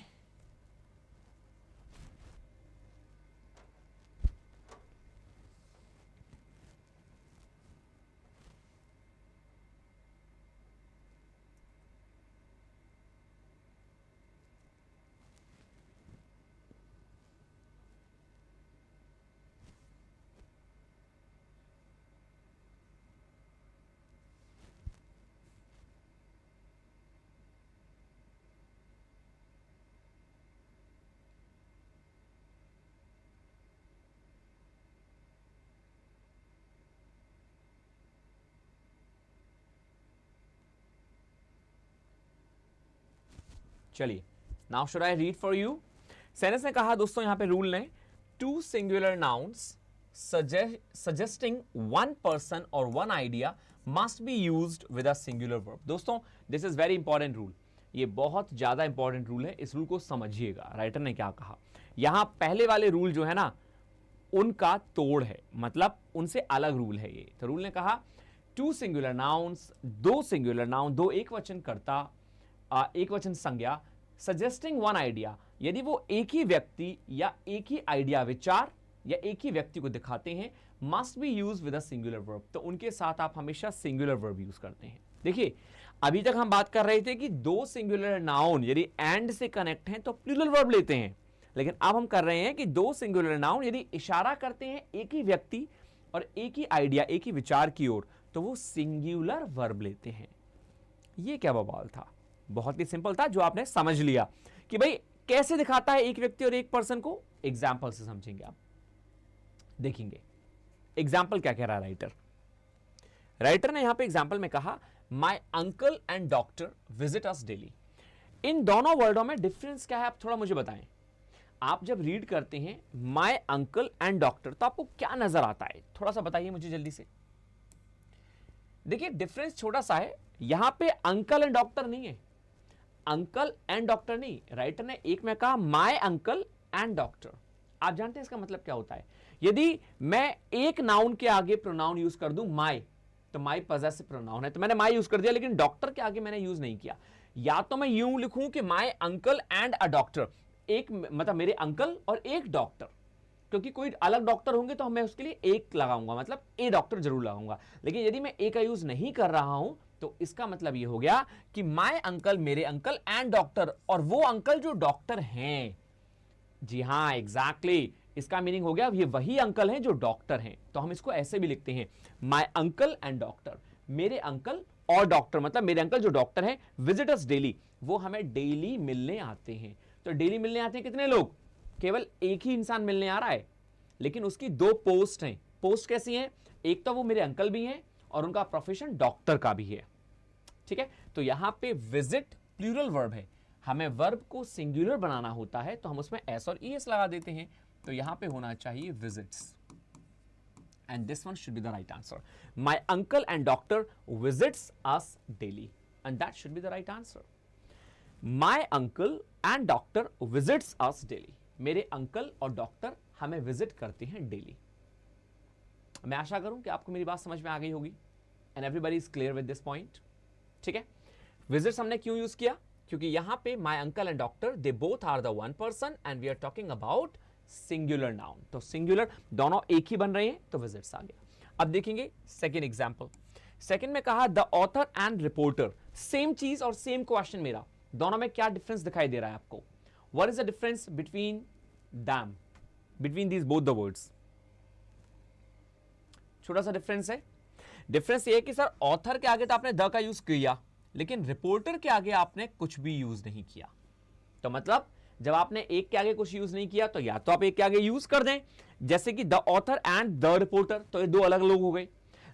A: चलिए, now should I read for you. सेनेस ने कहा दोस्तों यहां पे रूल ने, two singular nouns suggesting one person or one idea must be used with a singular verb। दोस्तों this is very important rule, ये बहुत ज्यादा इंपॉर्टेंट रूल है, इस रूल को समझिएगा। राइटर ने क्या कहा, यहां पहले वाले रूल जो है ना उनका तोड़ है, मतलब उनसे अलग रूल है ये। तो रूल ने कहा टू सिंगुलर नाउन्स, दो सिंगुलर नाउन, दो एक वचन कर्ता, एक वचन संज्ञा, सजेस्टिंग वन आइडिया, यदि वो एक ही व्यक्ति या एक ही आइडिया विचार या एक ही व्यक्ति को दिखाते हैं, must be use with a singular verb. तो उनके साथ आप हमेशा सिंगुलर वर्ब यूज करते हैं। देखिए अभी तक हम बात कर रहे थे कि दो सिंगुलर नाउन यदि एंड से कनेक्ट हैं तो प्लूरल वर्ब लेते हैं, लेकिन अब हम कर रहे हैं कि दो सिंगुलर नाउन यदि इशारा करते हैं एक ही व्यक्ति और एक ही आइडिया, एक ही विचार की ओर, तो वो सिंगुलर वर्ब लेते हैं। ये क्या बवाल था, बहुत ही सिंपल था, जो आपने समझ लिया कि भाई कैसे दिखाता है एक व्यक्ति और एक पर्सन को, एग्जाम्पल से समझेंगे आप। देखेंगे एग्जाम्पल क्या कह रहा है राइटर। राइटर ने यहां पे एग्जाम्पल में कहा my uncle and doctor visit us daily. इन दोनों वर्डों में डिफरेंस क्या है, आप थोड़ा मुझे बताएं। आप जब रीड करते हैं माई अंकल एंड डॉक्टर तो आपको क्या नजर आता है, थोड़ा सा बताइए मुझे जल्दी से। देखिए डिफरेंस छोटा सा है, यहां पे अंकल एंड डॉक्टर नहीं है, अंकल एंड डॉक्टर नहीं, राइटर ने एक में कहा माई अंकल एंड डॉक्टर। आप जानते हैं इसका मतलब क्या होता है, यदि मैं एक नाउन के आगे प्रोनाउन यूज कर दूं माई, तो माई पॉसेसिव प्रोनाउन है तो मैंने माई यूज कर दिया, लेकिन डॉक्टर के आगे मैंने यूज नहीं किया। या तो मैं यूं लिखूं कि माई अंकल एंड अ डॉक्टर, एक मतलब मेरे अंकल और एक डॉक्टर, क्योंकि कोई अलग डॉक्टर होंगे तो मैं उसके लिए एक लगाऊंगा, मतलब ए डॉक्टर जरूर लगाऊंगा। लेकिन यदि मैं ए का यूज नहीं कर रहा हूं तो इसका मतलब यह हो गया कि माई अंकल, मेरे अंकल, एंड डॉक्टर, और वो अंकल जो डॉक्टर हैं। जी हां एग्जैक्टली, इसका मीनिंग हो गया ये वही अंकल हैं जो डॉक्टर हैं। तो हम इसको ऐसे भी लिखते हैं माई अंकल एंड डॉक्टर, मेरे अंकल और डॉक्टर, मतलब मेरे अंकल जो डॉक्टर हैं, विजिट अस डेली, वो हमें डेली मिलने आते हैं। तो डेली मिलने आते हैं कितने लोग, केवल एक ही इंसान मिलने आ रहा है, लेकिन उसकी दो पोस्ट हैं। पोस्ट कैसी हैं, एक तो वो मेरे अंकल भी हैं और उनका प्रोफेशन डॉक्टर का भी है। ठीक है, तो यहां पे विजिट प्लूरल वर्ब है, हमें वर्ब को सिंगुलर बनाना होता है तो हम उसमें एस और ईएस लगा देते हैं। तो यहां पे होना चाहिए visits, and this one should be the right answer. My uncle and doctor visits us daily, and that should be the right answer. My uncle and doctor visits us daily, मेरे uncle और doctor हमें visit करते हैं daily. मैं आशा करूं कि आपको मेरी बात समझ में आ गई होगी, and everybody is clear with this point. ठीक है, विजिट्स हमने क्यों यूज किया, क्योंकि यहां पे my uncle and doctor they both are the one person and we are talking about singular noun, तो सिंगुलर दोनों एक ही बन रहे हैं तो विजिट्स आ गया। अब देखेंगे सेकेंड एग्जाम्पल। सेकेंड में कहा the author and reporter, same चीज और सेम क्वेश्चन मेरा, दोनों में क्या डिफरेंस दिखाई दे रहा है आपको, what is the difference between them, between these both the words. छोटा सा डिफरेंस है। डिफरेंस ये है कि सर ऑथर के आगे तो आपने द का यूज किया, लेकिन रिपोर्टर के आगे आपने कुछ भी यूज नहीं किया। तो मतलब जब आपने एक के आगे कुछ यूज नहीं किया तो या तो आप एक के आगे यूज कर दें, जैसे कि the author and the reporter, तो ये दो अलग लोग हो गए।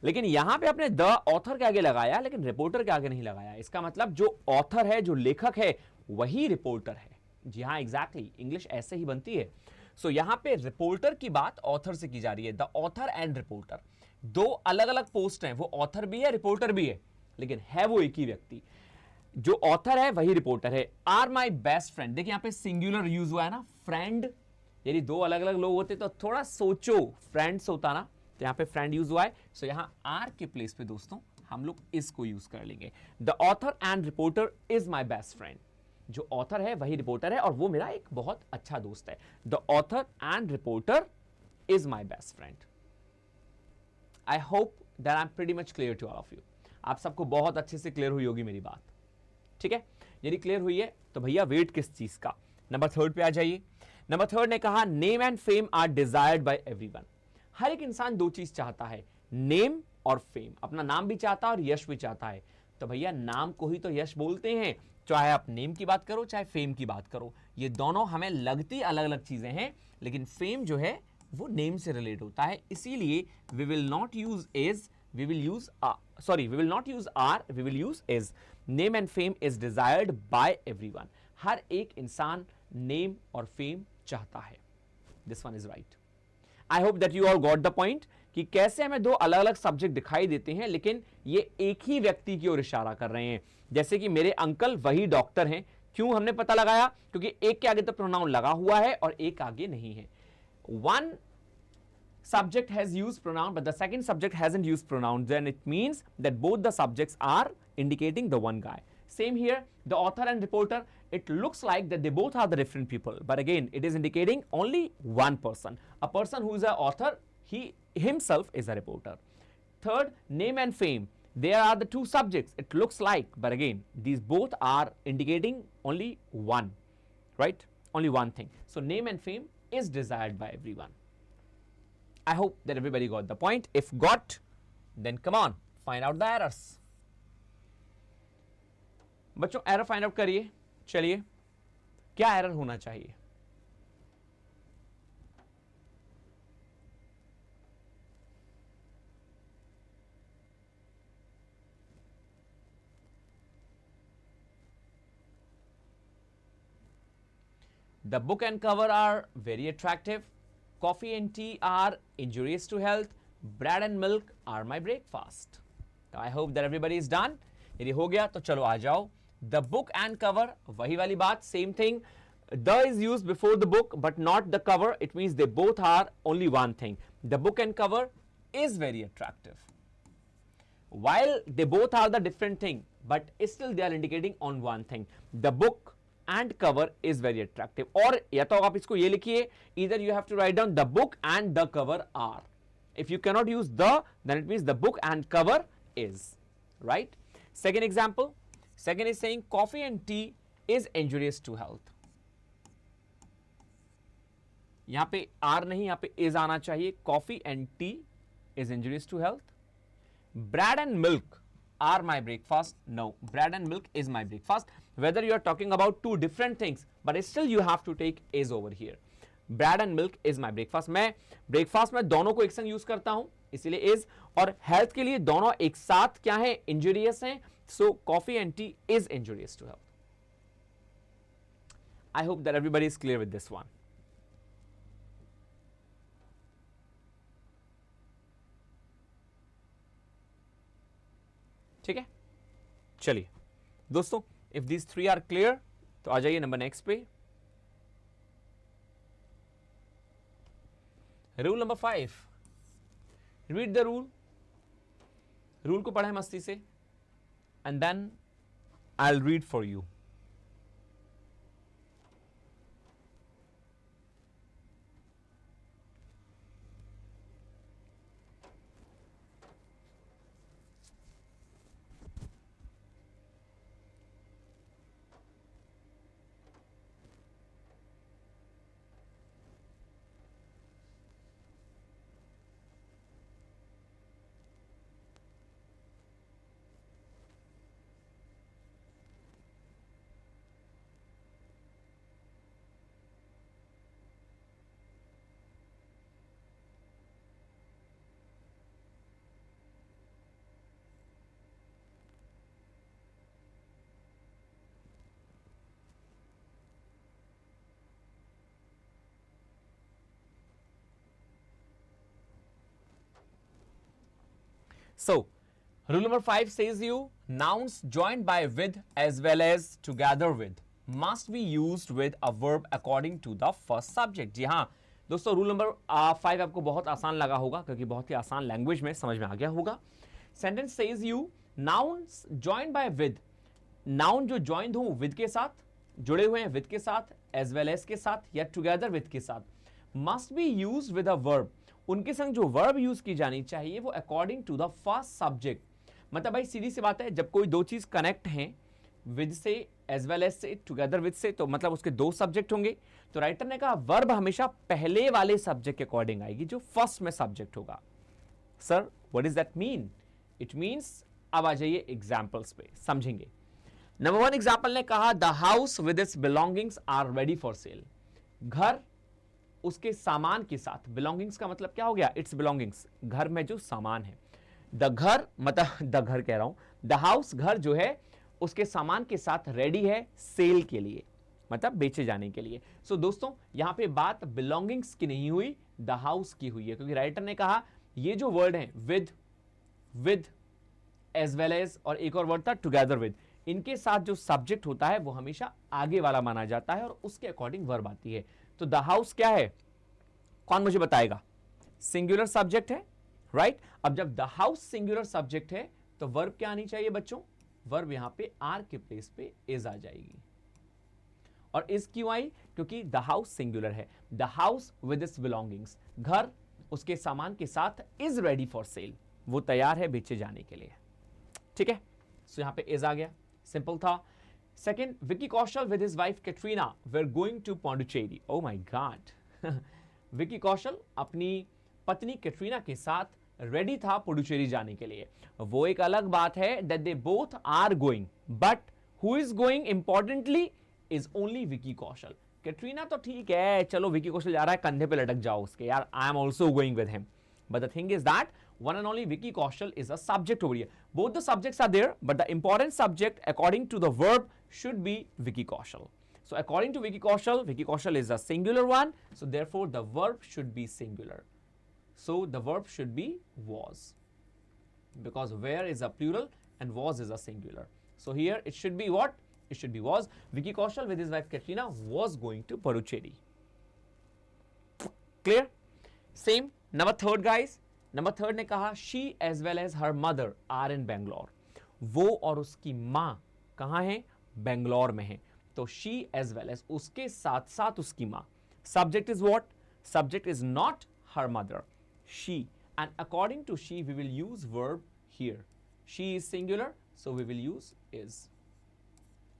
A: लेकिन यहां पे आपने द ऑथर के आगे लगाया लेकिन रिपोर्टर के आगे नहीं लगाया, इसका मतलब जो ऑथर है, जो लेखक है, वही रिपोर्टर है। जी हाँ एग्जैक्टली, इंग्लिश ऐसे ही बनती है। सो यहां पे रिपोर्टर की बात ऑथर से की जा रही है, द ऑथर एंड रिपोर्टर, दो अलग अलग पोस्ट हैं, वो ऑथर भी है रिपोर्टर भी है, लेकिन है वो एक ही व्यक्ति। जो ऑथर है वही रिपोर्टर है। आर माई बेस्ट फ्रेंड, देखिए यहां पे सिंगुलर यूज हुआ है ना, फ्रेंड, यदि दो अलग अलग लोग होते तो थोड़ा सोचो, फ्रेंड्स होता ना, तो यहां पे फ्रेंड यूज हुआ है। सो यहां आर के प्लेस पे दोस्तों हम लोग इसको यूज कर लेंगे, the author and reporter is my best friend, जो ऑथर है वही रिपोर्टर है और वो मेरा एक बहुत अच्छा दोस्त है। The author and reporter is my best friend. I hope that I am pretty much clear to all of you. आप सबको बहुत अच्छे से क्लियर हुई होगी मेरी बात। ठीक है, यदि क्लियर हुई है तो भैया वेट किस चीज का, नंबर थर्ड पे आ जाइए। नंबर थर्ड ने कहा name and fame are desired by everyone. हर एक इंसान दो चीज चाहता है, नेम और फेम, अपना नाम भी चाहता है और यश भी चाहता है। तो भैया नाम को ही तो यश बोलते हैं, चाहे आप नेम की बात करो चाहे फेम की बात करो, ये दोनों हमें लगती अलग अलग चीजें हैं, लेकिन फेम जो है वो नेम से रिलेट होता है। इसीलिए we will not use is, we will use we will not use are, we will use is। name and fame is desired by everyone, हर एक इंसान नेम और फेम चाहता है। This one is right. I hope that you all got the point कि कैसे हमें दो अलग अलग सब्जेक्ट दिखाई देते हैं लेकिन ये एक ही व्यक्ति की ओर इशारा कर रहे हैं। जैसे कि मेरे अंकल वही डॉक्टर हैं, क्यों हमने पता लगाया? क्योंकि एक के आगे तो प्रोनाउन लगा हुआ है और एक आगे नहीं है। One subject has used pronoun but the second subject hasn't used pronoun, then it means that both the subjects are indicating the one guy. Same here, the author and reporter, it looks like that they both are the different people, but again it is indicating only one person. A person who is an author, he himself is a reporter. Third, name and fame, there are the two subjects, it looks like, but again these both are indicating only one, right? Only one thing. So name and fame is desired by everyone. I hope that everybody got the point. If got, then come on, find out the errors. बच्चों error find out करिए। चलिए, क्या error होना चाहिए? The book and cover are very attractive. Coffee and tea are injurious to health. Bread and milk are my breakfast. I hope that everybody is done. यदि हो गया तो चलो आ जाओ। The book and cover, वही वाली बात, same thing. The is used before the book but not the cover. It means they both are only one thing. The book and cover is very attractive. While they both are the different thing, but still they are indicating on one thing. The book and cover is very attractive. और या तो आप इसको ये लिखिए, either you have to write down the book and the cover are. If you cannot use the, then it means the book and cover is, right? Second example, second is saying coffee and tea is injurious to health. यहां पे are नहीं, यहां पे is आना चाहिए. Coffee and tea is injurious to health. Bread and milk are my breakfast. No, bread and milk is my breakfast. Whether you are talking about two different things, but still you have to take is over here. Bread and milk is my breakfast. मैं breakfast में दोनों को एक संग use करता हूं, इसीलिए is, और health के लिए दोनों एक साथ क्या है? Injurious हैं. So coffee and tea is injurious to health. I hope that everybody is clear with this one. ठीक है, चलिए दोस्तों, if these three are clear तो आ जाइए नंबर नेक्स्ट पे। Rule number 5, read the rule. Rule को पढ़े मस्ती से and then I will read for you. So, rule number 5 says you nouns joined by with as well as together with must be used with a verb according to the first subject. जी हाँ दोस्तों, rule number 5 आपको बहुत आसान लगा होगा क्योंकि बहुत ही आसान लैंग्वेज में समझ में आ गया होगा। Sentence says you nouns joined bye with, noun जो ज्वाइंड हो विद के साथ, जुड़े हुए हैं विद के साथ, एज वेल एज के साथ या टुगेदर विद के साथ, must be use with a verb, उनके संग जो वर्ब यूज की जानी चाहिए वो according to the first subject. मतलब भाई सीधी सी बात है, जब कोई दो चीज कनेक्ट हैं विद से एज वेल एज से, टुगेदर विद से, तो मतलब उसके दो सब्जेक्ट होंगे। तो राइटर ने कहा वर्ब हमेशा पहले वाले सब्जेक्ट के अकॉर्डिंग आएगी जो फर्स्ट में सब्जेक्ट होगा। Sir what is that mean? It means, अब आ जाइए एग्जाम्पल्स पे समझेंगे। नंबर 1 एग्जाम्पल ने कहा the house with its belongings are ready for sale. घर उसके सामान के साथ, बिलोंगिंग्स का मतलब क्या हो गया? इट्स बिलोंगिंग्स, घर में जो सामान है। द घर मतलब द घर कह रहा हूं, द हाउस घर जो है उसके सामान के साथ रेडी है सेल के लिए। मतलब बेचे जाने के लिए। सो दोस्तों यहां पे बात बिलोंगिंग्स की नहीं हुई, द हाउस की हुई है, क्योंकि राइटर ने कहा ये जो वर्ड है विद एज वेल एज और एक और वर्ड था टुगेदर विद, इनके साथ जो सब्जेक्ट होता है वो हमेशा आगे वाला माना जाता है और उसके अकॉर्डिंग वर्ब आती है। तो द हाउस क्या है, कौन मुझे बताएगा? सिंगुलर सब्जेक्ट है, राइट? अब जब द हाउस सिंगुलर सब्जेक्ट है तो वर्ब क्या आनी चाहिए बच्चों? वर्ब यहां पे आर के प्लेस पे इज आ जाएगी। और इज क्यों आई? क्योंकि द हाउस सिंगुलर है। The house with its belongings, घर उसके सामान के साथ इज रेडी फॉर सेल, वो तैयार है बेचे जाने के लिए। ठीक है, सो यहां पे इज आ गया, सिंपल था। Second, Vicky Kaushal with his wife Katrina were going to Pondicherry. Oh my God Vicky Kaushal अपनी पत्नी कैटरीना के साथ रेडी था पुडुचेरी जाने के लिए। वो एक अलग बात है that they both are going, but who is going importantly is only Vicky Kaushal. Katrina तो ठीक है, चलो विकी कौशल जा रहा है, कंधे पे लटक जाओ उसके, यार I am also going with him, but the thing is that one and only Vicky Kaushal is a subject over here. Both the subjects are there, but the important subject according to the verb should be Vicky Kaushal. So according to Vicky Kaushal is a singular one, so therefore the verb should be singular. So the verb should be was, because where is a plural and was is a singular. So here it should be what? It should be was. Vicky Kaushal with his wife Katrina was going to Puducherry. Clear? Same. Number third guys, number third ने कहा she as well as her mother are in Bangalore, वो और उसकी माँ कहाँ हैं? बेंगलोर में है। तो शी एज वेल एज, उसके साथ साथ उसकी माँ। Subject is what? Subject is not her mother, she, and according to she we will use verb here. She is singular, so we will use is,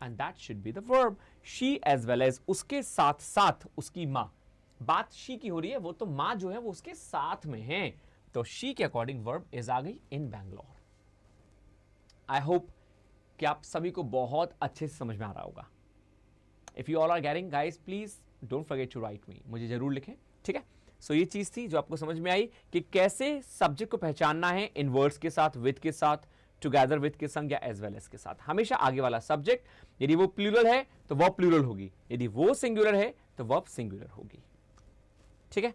A: and that should be the verb. She as well as, उसके साथ साथ उसकी माँ, बात she की हो रही है, वो तो माँ जो है वो उसके साथ में है, तो शी के अकॉर्डिंग वर्ब इज आ गई इन बैंगलोर। आई होप कि आप सभी को बहुत अच्छे से समझ में आ रहा होगा। If you all are getting guys, please don't forget to write me, मुझे जरूर लिखें, ठीक है? सो ये चीज थी जो आपको समझ में आई कि कैसे सब्जेक्ट को पहचानना है इन वर्ड्स के साथ, विद के साथ, टुगेदर विद के संग या एज वेल एज के साथ। हमेशा आगे वाला सब्जेक्ट, यदि वो प्लूरल है तो वह प्लूरल होगी, यदि वो सिंगुलर है तो वह सिंगुलर होगी। ठीक है,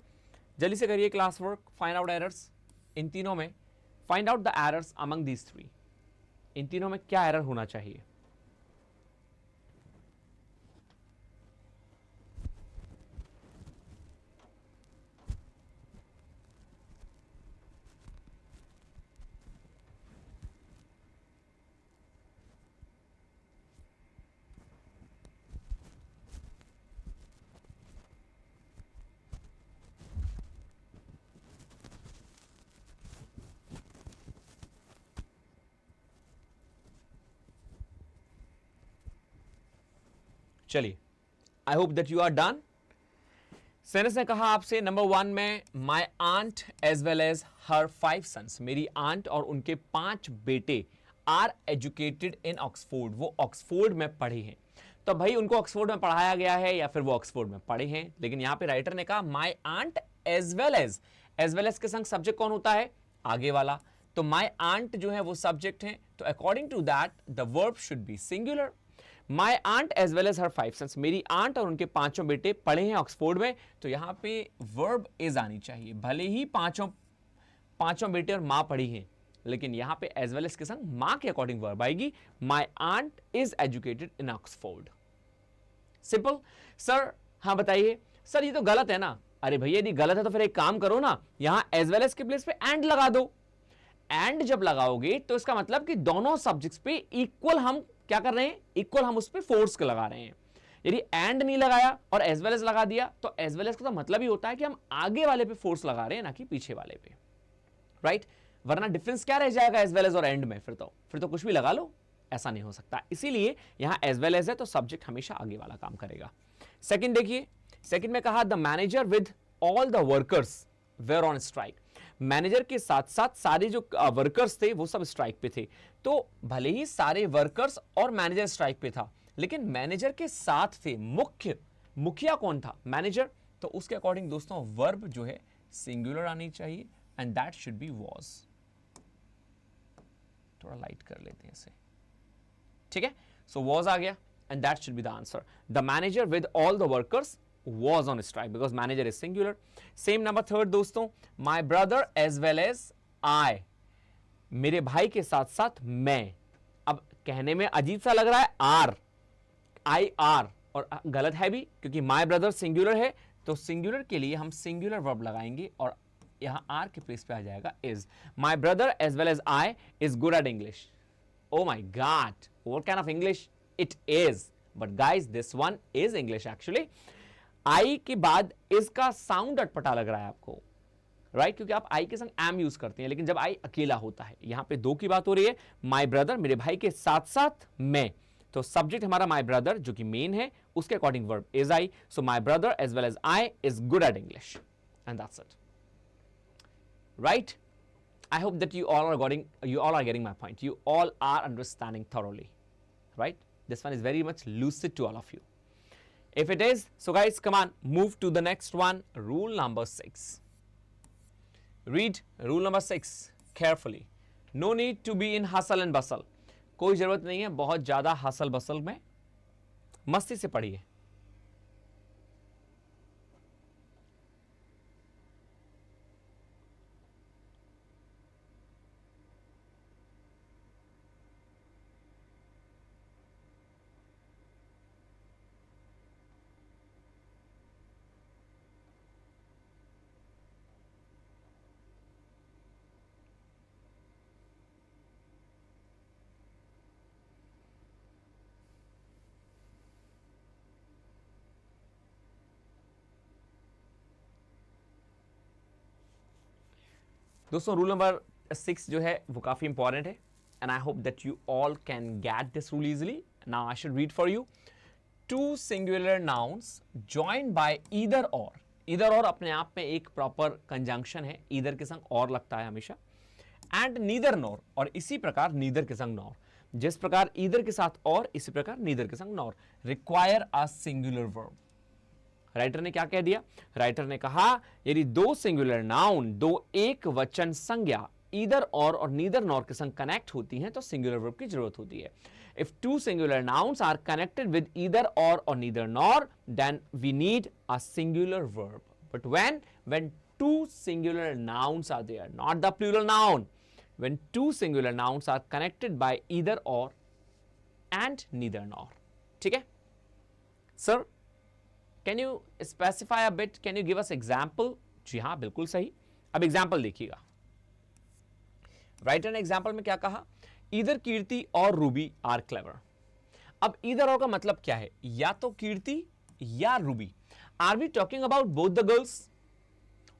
A: जल्दी से करिए class work, find out errors इन तीनों में, find out the errors among these three. इन तीनों में क्या एरर होना चाहिए? चलिए, I hope that you are done. सेनेस ने कहा आपसे नंबर 1 में, my aunt as well as her 5 sons, मेरी आंट और उनके 5 बेटे आर एजुकेटेड इन ऑक्सफोर्ड, वो ऑक्सफोर्ड में पढ़े हैं। तो भाई उनको ऑक्सफोर्ड में पढ़ाया गया है या फिर वो ऑक्सफोर्ड में पढ़े हैं, लेकिन यहां पे राइटर ने कहा my aunt as well as के संग सब्जेक्ट कौन होता है? आगे वाला। तो माई आंट जो है वो सब्जेक्ट है, तो according to that the verb should be singular. My aunt as well as her 5 sons, मेरी आंट और उनके 5 बेटे पढ़े हैं ऑक्सफोर्ड में, तो यहां पे वर्ब इज आनी चाहिए। भले ही पांचों बेटे और मां पढ़ी हैं, लेकिन यहां पे एज वेल एज के संग मां के अकॉर्डिंग वर्ब आएगी, my aunt is educated in Oxford. Simple sir. हाँ बताइए सर, ये तो गलत है ना। अरे भैया यदि गलत है तो फिर एक काम करो ना, यहां एज वेल एज के प्लेस पे एंड लगा दो। एंड जब लगाओगे तो इसका मतलब कि दोनों सब्जेक्ट्स पे इक्वल हम क्या कर रहे हैं? इक्वल हम उस पे फोर्स लगा रहे हैं। यदि एंड नहीं लगाया और एज वेल एज लगा दिया तो एज वेल एज का तो मतलब ही होता है कि हम आगे वाले पे फोर्स लगा रहे हैं, ना कि पीछे वाले पे, राइट? वरना डिफरेंस क्या रह जाएगा एज वेल एज और एंड में? फिर तो कुछ भी लगा लो, ऐसा नहीं हो सकता। इसीलिए यहां एज वेल एज है तो सब्जेक्ट हमेशा आगे वाला काम करेगा। सेकंड देखिए, सेकंड में कहा the manager with all the workers were on strike, manager के साथ साथ सारे जो वर्कर्स थे वो सब स्ट्राइक पे थे। तो भले ही सारे वर्कर्स और मैनेजर स्ट्राइक पे था, लेकिन मैनेजर के साथ थे मुखिया कौन था? मैनेजर। तो उसके अकॉर्डिंग दोस्तों वर्ब जो है सिंगुलर आनी चाहिए, and that should B was. थोड़ा लाइट कर लेते हैं इसे, ठीक है? सो वॉज आ गया, and that should be the answer. The manager with all the workers was on strike because manager is singular. Same number third दोस्तों, my brother as well as I, मेरे भाई के साथ साथ मैं. अब कहने में अजीब सा लग रहा है आर, आई आर, और गलत है भी क्योंकि my brother सिंगुलर है, तो सिंगुलर के लिए हम सिंगुलर वर्ब लगाएंगे और यहां आर के प्लेस पे आ जाएगा is. My brother as well as I is good at English. Oh my God, what kind of English it is? But guys, this one is English actually. I के बाद इसका sound अटपटा लग रहा है आपको, राइट? क्योंकि आप I के संग am यूज करते हैं, लेकिन जब I अकेला होता है, यहां पे दो की बात हो रही है. My brother, मेरे भाई के साथ साथ मैं, तो सब्जेक्ट हमारा my brother जो कि मेन है, उसके according verb is I. So my brother as well as I is good at English, and that's it, right? I hope that you all are getting my point. You all are understanding thoroughly, right? This one is very much lucid to all of you. If it is, so guys, come on, move to the next one. Rule number 6. Read rule number 6 carefully. No need to be in hustle and bustle. कोई जरूरत नहीं है बहुत ज्यादा hustle bustle में, मस्ती से पढ़िए. दोस्तों रूल नंबर 6 जो है वो काफी इंपॉर्टेंट है, and I hope that you all can get this rule easily. Now I should read for you. Two singular nouns joined by either or. Either or अपने आप में एक प्रॉपर कंजंक्शन है, ईदर के संग और लगता है हमेशा, एंड नीदर नॉर, और इसी प्रकार नीदर के संग नॉर. जिस प्रकार ईदर के साथ और, इसी प्रकार नीदर के संग nor. Require a singular verb. Writer ने क्या कह दिया? राइटर ने कहा यदि दो सिंगुलर नाउन, दो एक वचन संज्ञा ईदर और नीदर नॉर के संग कनेक्ट होती हैं तो सिंगुलर वर्ब की जरूरत होती है. If two singular nouns are connected with either or neither nor, then we need a singular verb. But when two singular nouns are there, not the plural noun, when two singular nouns are connected by either or and neither nor. ठीक है sir, can you specify a bit, can you give us example? जी हाँ, बिल्कुल सही. अब example देखिएगा. Writer ने example में क्या कहा? Either Kirti or Ruby are clever. अब ईदर और का मतलब क्या है? या तो कीर्ति या Ruby. Are we talking about both the girls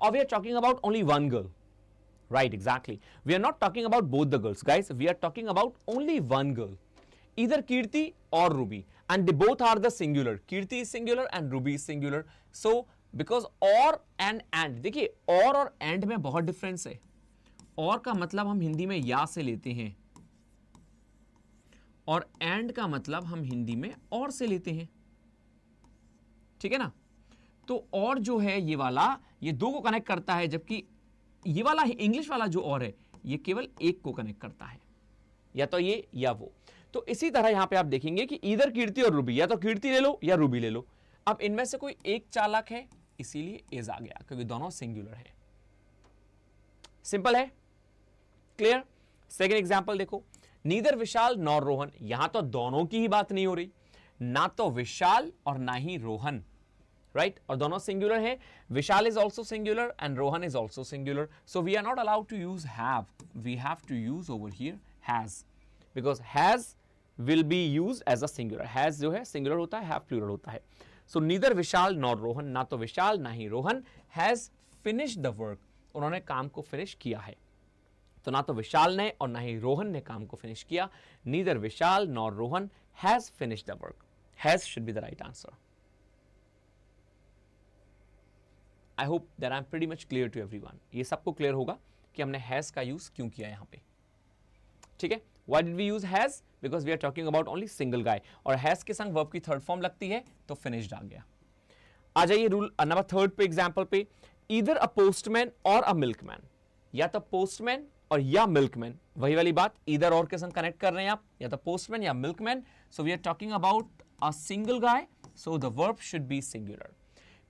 A: or we are talking about only one girl? Right, exactly. We are not talking about both the girls, guys. We are talking about only one girl. Either Kirti or Ruby, and they both are the singular. Kirti is singular and Ruby is singular. So, because or and देखिए और and में बहुत difference है. और का मतलब हम हिंदी में या से लेते हैं और and का मतलब हम हिंदी में और से लेते हैं. ठीक है ना? तो और जो है ये वाला, ये दो को कनेक्ट करता है, जबकि ये वाला इंग्लिश वाला जो और है ये केवल एक को कनेक्ट करता है, या तो ये या वो. तो इसी तरह यहां पे आप देखेंगे कि इधर कीर्ति और रूबी, या तो कीर्ति ले लो या रूबी ले लो. अब इनमें से कोई एक चालाक है, इसीलिए इज आ गया, क्योंकि दोनों सिंगुलर है. सिंपल है, क्लियर. सेकेंड एग्जाम्पल देखो. नीदर विशाल नॉर रोहन. यहां तो दोनों की ही बात नहीं हो रही, ना तो विशाल और ना ही रोहन, right? और दोनों सिंगुलर है. विशाल is also singular and Rohan is also singular. So we are not allowed to use have. We have to use over here has, because has will be used as a singular. Has जो है singular होता है, have plural होता है. So neither विशाल nor Rohan, ना तो विशाल ना ही Rohan, has finished the work. उन्होंने काम को फिनिश किया है. तो ना तो विशाल ने और ना ही रोहन ने काम को फिनिश किया. Neither Vishal nor Rohan has finished the work. Has should be the right answer. I hope that I'm pretty much clear to everyone. ये सबको क्लियर होगा कि हमने has का यूज क्यों किया यहां पे. ठीक है? Why did we use has? Because we are talking about only single guy. और has के संग verb की थर्ड फॉर्म लगती है तो finished आ गया. आ जाइए रूल नंबर थर्ड पे, एग्जाम्पल पे. Either a postman or a milkman. या तो postman और या milkman. वही वाली बात, either और के संग कनेक्ट कर रहे हैं आप, या तो postman या milkman. So we are talking about a single guy, so the verb should be singular.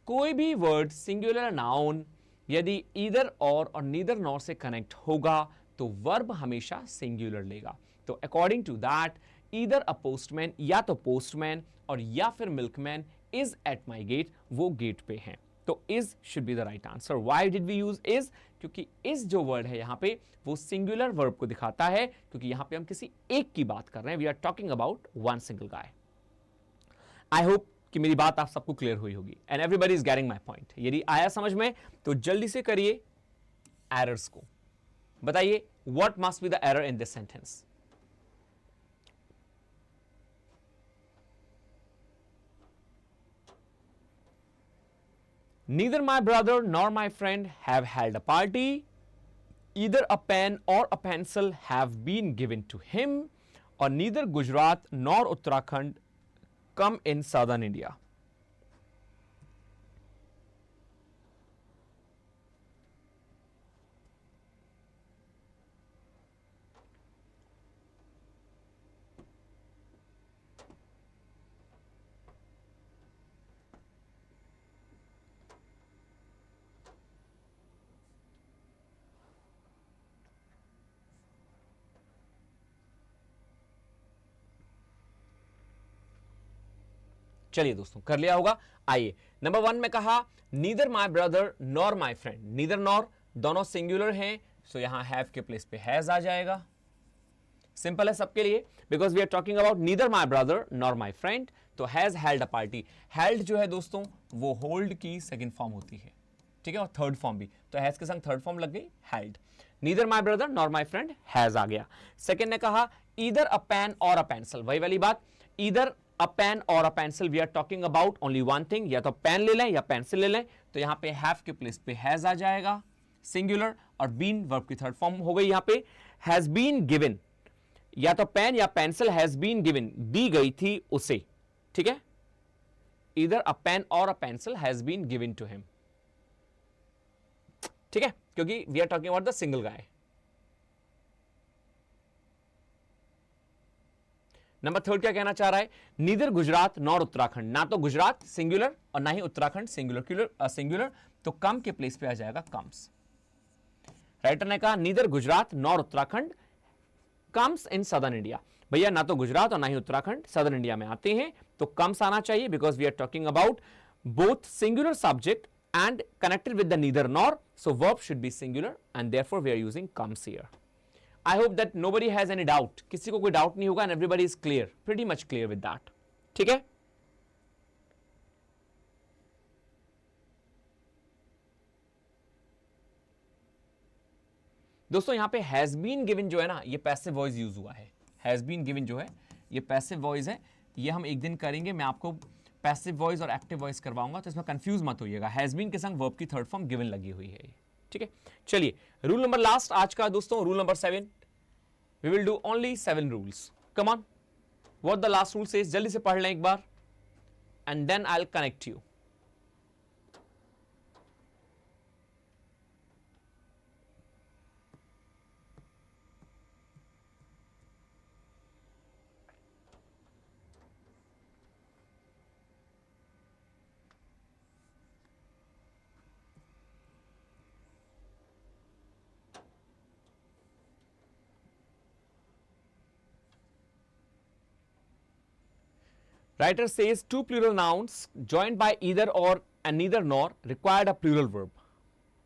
A: कोई भी वर्ड सिंगुलर नाउन यदि ईदर और नीदर नॉर से कनेक्ट होगा तो वर्ब हमेशा सिंगुलर लेगा. तो according to that either a postman, या तो पोस्टमैन और या फिर milkman is at my gate, वो गेट पे हैं. तो is should be the right answer. Why did we use is? क्योंकि इज जो वर्ड है यहां पे वो सिंगुलर वर्ब को दिखाता है, क्योंकि यहां पे हम किसी एक की बात कर रहे हैं. We are talking about one single guy. I hope कि मेरी बात आप सबको क्लियर हुई होगी and everybody is getting my point. यदि आया समझ में तो जल्दी से करिए एरर्स को. बताइए what must be the error in this sentence. Neither my brother nor my friend have held a party. Either a pen or a pencil have been given to him, or neither Gujarat nor Uttarakhand come in southern India. चलिए दोस्तों कर लिया होगा. आइए number 1 में कहा neither my brother nor my friend. Neither nor दोनों singular हैं, सो यहां हैव के प्लेस पे हैज आ जाएगा. सिंपल है सबके लिए, because we are talking about neither my brother nor my friend. तो has held a party. Held जो है दोस्तों वो होल्ड की सेकेंड फॉर्म होती है, ठीक है, और थर्ड फॉर्म भी. तो हैज के संग थर्ड फॉर्म लग गई held. Neither my brother nor my friend has आ गया. सेकेंड ने कहा either a pen or a pencil. वही वाली बात, either a pen or a pencil. We are talking about only one thing, या तो पेन ले लें या पेंसिल ले लें. तो यहां पे हैव के प्लेस पे हैज आ जाएगा सिंगुलर, और बीन वर्ब की थर्ड फॉर्म हो गई. यहां पे हैज बीन गिवन, या तो पेन या पेंसिल हैज बीन गिवन, दी गई थी उसे. ठीक है, either a pen or a pencil has been given to him. ठीक है, क्योंकि we are talking about the single guy. Number 3 क्या कहना चाह रहा है? Neither Gujarat nor Uttarakhand. ना तो गुजरात सिंगुलर और ना ही उत्तराखंड सिंगुलर. तो कम के प्लेस पे आ जाएगा कम्स. राइटर ने कहा neither Gujarat nor Uttarakhand comes in southern India. भैया ना तो गुजरात और ना ही उत्तराखंड सदर्न इंडिया में आते हैं, तो कम्स आना चाहिए, because we are talking about both singular subject and connected with the neither nor, so verb should be singular and therefore we are using comes here. I hope that nobody has any doubt. किसी को कोई doubt नहीं होगा and everybody is clear, pretty much clear with that. ठीक है, दोस्तों यहां पे हैज बीन गिवन जो है ना, ये पैसिव वॉइस यूज हुआ है. हैज बीन गिवन जो है ये पैसिव वॉइस है. ये हम एक दिन करेंगे, मैं आपको पैसिव वॉइस और एक्टिव वॉइस करवाऊंगा, तो इसमें कंफ्यूज मत होइएगा. हैज बीन के संग वर्ब की थर्ड फॉर्म गिवन लगी हुई है. ठीक है, चलिए रूल नंबर लास्ट आज का दोस्तों, rule number 7. We will do only 7 rules. Come on, what the last rule says, जल्दी से पढ़ लें एक बार and then I will connect you. Writer says two plural nouns joined by either or and neither nor required a plural verb.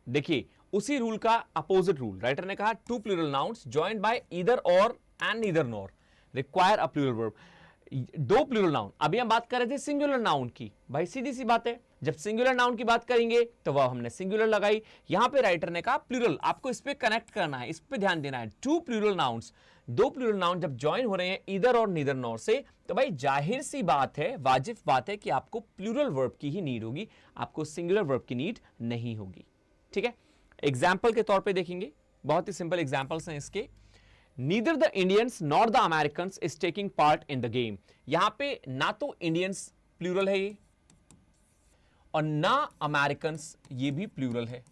A: देखिए उसी rule का opposite rule. Writer ने कहा two plural nouns joined by either or and neither nor require a plural verb. दो plural noun, अभी हम बात कर रहे थे सिंगुलर नाउन की. भाई सीधी सी बात है, जब सिंगुलर नाउन की बात करेंगे तो वह हमने सिंगुलर लगाई. यहां पे राइटर ने कहा प्लूरल. आपको इस पे कनेक्ट करना है, इस पे ध्यान देना है. टू प्लूरल नाउन्स, दो प्लूरल नाउन जब ज्वाइन हो रहे हैं ईदर और नीदर नॉर से, तो भाई जाहिर सी बात है, वाजिब बात है कि आपको प्लूरल वर्ब की ही नीड होगी, आपको सिंगुलर वर्ब की नीड नहीं होगी. ठीक है, एग्जाम्पल के तौर पर देखेंगे, बहुत ही सिंपल एग्जाम्पल्स हैं इसके. Neither the Indians nor the Americans is taking part in the game. यहां पे ना तो इंडियंस प्लूरल है ये, और ना अमेरिकन्स ये भी प्लूरल है.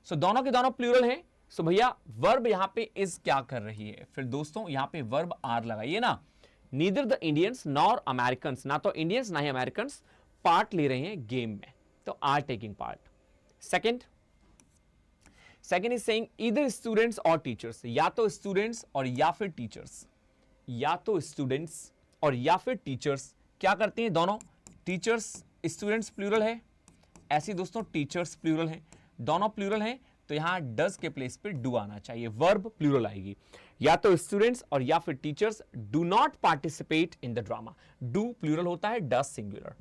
A: सो दोनों के दोनों प्लूरल हैं. सो भैया वर्ब यहां पे इज क्या कर रही है? फिर दोस्तों यहां पे वर्ब आर लगाइए ना, neither the Indians nor Americans, ना तो इंडियंस ना ही अमेरिकन्स पार्ट ले रहे हैं गेम में, तो are taking part. Second is saying either students or teachers, या तो स्टूडेंट्स और या फिर टीचर्स, या तो स्टूडेंट्स और या फिर टीचर्स क्या करते हैं दोनों, टीचर्स स्टूडेंट्स प्लूरल है, ऐसे दोस्तों टीचर्स प्लूरल है, दोनों प्लूरल है, तो यहां डज के प्लेस पे डू आना चाहिए, वर्ब प्लूरल आएगी। या तो स्टूडेंट्स और या फिर teachers do not participate in the drama, do plural होता है, डज सिंगुलर।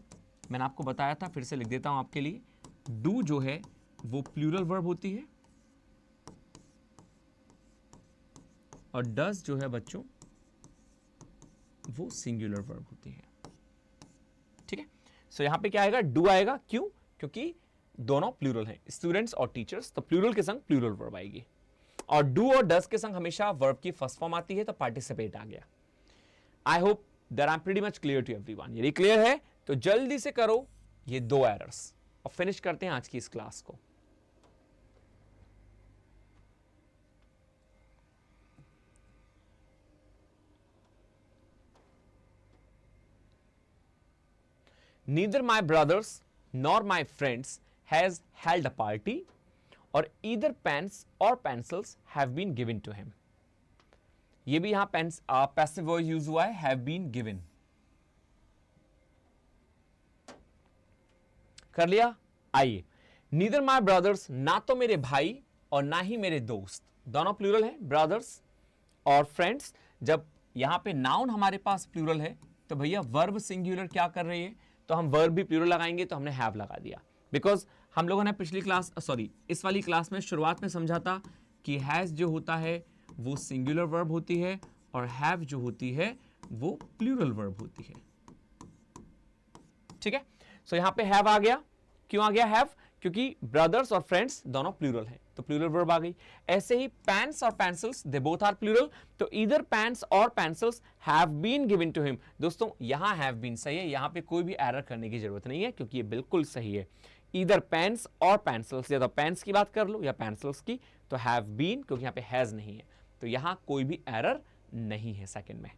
A: मैंने आपको बताया था, फिर से लिख देता हूं आपके लिए, डू जो है वो प्लूरल वर्ब होती है और डज जो है बच्चों वो सिंगुलर वर्ब होती है। ठीक है, सो यहां पे क्या आएगा, डू आएगा, क्यों, क्योंकि दोनों प्लूरल हैं, स्टूडेंट्स और टीचर्स, तो प्लूरल के संग प्लूरल वर्ब आएगी। और डू और डज के संग हमेशा वर्ब की फर्स्ट फॉर्म आती है, तो पार्टिसिपेट आ गया। I hope that I am pretty much clear to everyone. यदि क्लियर है तो जल्दी से करो ये 2 एरर्स और फिनिश करते हैं आज की इस क्लास को। Neither my brothers nor my friends has held a party, or either pens or pencils have been given to him. ये भी यहां पैसिव वर्ब यूज हुआ है, have been given। कर लिया। आइए, नीदर माई ब्रदर्स, ना तो मेरे भाई और ना ही मेरे दोस्त, दोनों प्लूरल है, ब्रदर्स और फ्रेंड्स। जब यहां पे नाउन हमारे पास प्लूरल है तो भैया वर्ब सिंगुलर क्या कर रही है, तो हम वर्ब भी प्लूरल लगाएंगे, तो हमने हैव लगा दिया। बिकॉज हम लोगों ने पिछली क्लास, सॉरी इस वाली क्लास में शुरुआत में समझा था कि हैज जो होता है वो सिंगुलर वर्ब होती है और हैव जो होती है वो प्लूरल वर्ब होती है। ठीक है, सो यहां पे हैव आ गया, क्यों आ गया हैव, क्योंकि ब्रदर्स और फ्रेंड्स दोनों प्लूरल है, तो प्लूरल वर्ब आ गई। ऐसे ही पेन्स और pencils, they both are plural, तो ईदर पेन्स और pencils have been given to him. दोस्तों यहां हैव बीन सही है, यहां पे कोई भी एरर करने की जरूरत नहीं है, क्योंकि ये बिल्कुल सही है। ईदर पेन्स और पेंसिल्स, या तो पेन्स की बात कर लो या पेंसिल्स की, तो हैव बीन, क्योंकि यहां पे हैज नहीं है, तो यहां कोई भी एरर नहीं है सेकंड में।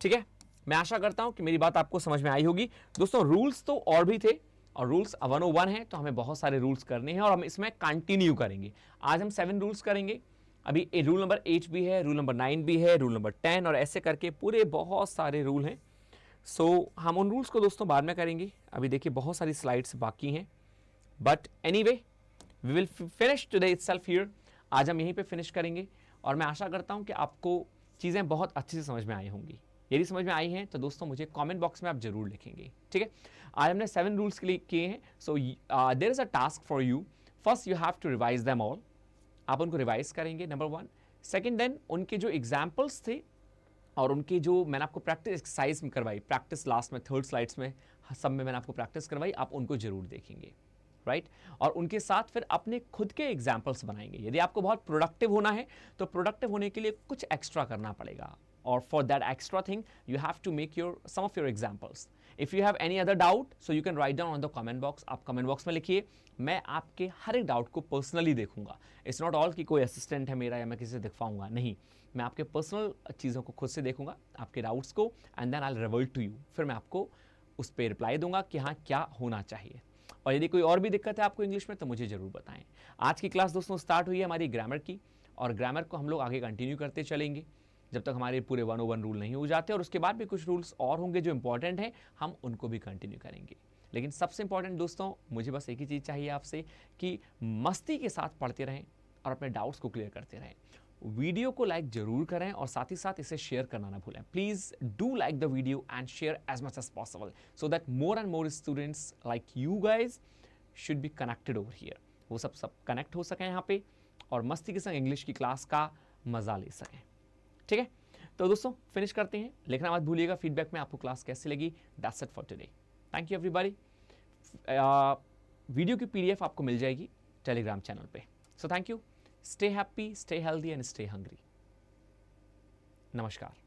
A: ठीक है, मैं आशा करता हूं कि मेरी बात आपको समझ में आई होगी। दोस्तों रूल्स तो और भी थे, और रूल्स 101 है, तो हमें बहुत सारे रूल्स करने हैं और हम इसमें कंटिन्यू करेंगे। आज हम 7 रूल्स करेंगे, अभी रूल नंबर 8 भी है, रूल नंबर 9 भी है, रूल नंबर 10, और ऐसे करके पूरे बहुत सारे रूल हैं। सो हम उन रूल्स को दोस्तों बाद में करेंगे, अभी देखिए बहुत सारी स्लाइड्स बाकी हैं, but anyway we will finish today itself here. आज हम यहीं पे फिनिश करेंगे, और मैं आशा करता हूं कि आपको चीज़ें बहुत अच्छे से समझ में आई होंगी। यदि समझ में आई हैं तो दोस्तों मुझे कमेंट बॉक्स में आप जरूर लिखेंगे। ठीक है, आज हमने 7 रूल्स के लिए किए हैं, so there is a task for you. First you have to revise them all, आप उनको रिवाइज करेंगे, नंबर 1। सेकेंड, देन उनके जो एग्जाम्पल्स थे और उनके जो मैंने आपको प्रैक्टिस एक्सरसाइज में करवाई, प्रैक्टिस लास्ट में 3rd स्लाइड्स में सब में मैंने आपको प्रैक्टिस करवाई, आप उनको जरूर देखेंगे, राइट और उनके साथ फिर अपने खुद के एग्जाम्पल्स बनाएंगे। यदि आपको बहुत प्रोडक्टिव होना है तो प्रोडक्टिव होने के लिए कुछ एक्स्ट्रा करना पड़ेगा, और for that extra thing you have to make some of your examples. If you have any other doubt so you can write down on the comment box, आप कमेंट बॉक्स में लिखिए, मैं आपके हर एक डाउट को पर्सनली देखूंगा। It's not all कि कोई असिस्टेंट है मेरा या मैं किसी से दिखवाऊंगा, नहीं, मैं आपके पर्सनल चीज़ों को खुद से देखूंगा, आपके डाउट्स को, and then I will revert to you, फिर मैं आपको उस पर रिप्लाई दूंगा कि हाँ क्या होना चाहिए। और यदि कोई और भी दिक्कत है आपको इंग्लिश में तो मुझे ज़रूर बताएं। आज की क्लास दोस्तों स्टार्ट हुई है हमारी ग्रामर की, और ग्रामर को हम लोग आगे कंटिन्यू करते चलेंगे जब तक हमारे पूरे 101 रूल नहीं हो जाते, और उसके बाद भी कुछ रूल्स और होंगे जो इंपॉर्टेंट हैं, हम उनको भी कंटिन्यू करेंगे। लेकिन सबसे इंपॉर्टेंट दोस्तों मुझे बस एक ही चीज़ चाहिए आपसे कि मस्ती के साथ पढ़ते रहें और अपने डाउट्स को क्लियर करते रहें। वीडियो को लाइक जरूर करें और साथ ही साथ इसे शेयर करना ना भूलें। Please do like the video and share as much as possible so that more and more students like you guys should be connected over here, वो सब कनेक्ट हो सकें यहाँ पे और मस्ती के संग इंग्लिश की क्लास का मज़ा ले सकें। ठीक है, तो दोस्तों फिनिश करते हैं, लिखना मत भूलिएगा फीडबैक में आपको क्लास कैसी लगी। That's it for today, thank you everybody. Video की PDF आपको मिल जाएगी टेलीग्राम चैनल पे। So thank you, stay happy, stay healthy and stay hungry. नमस्कार।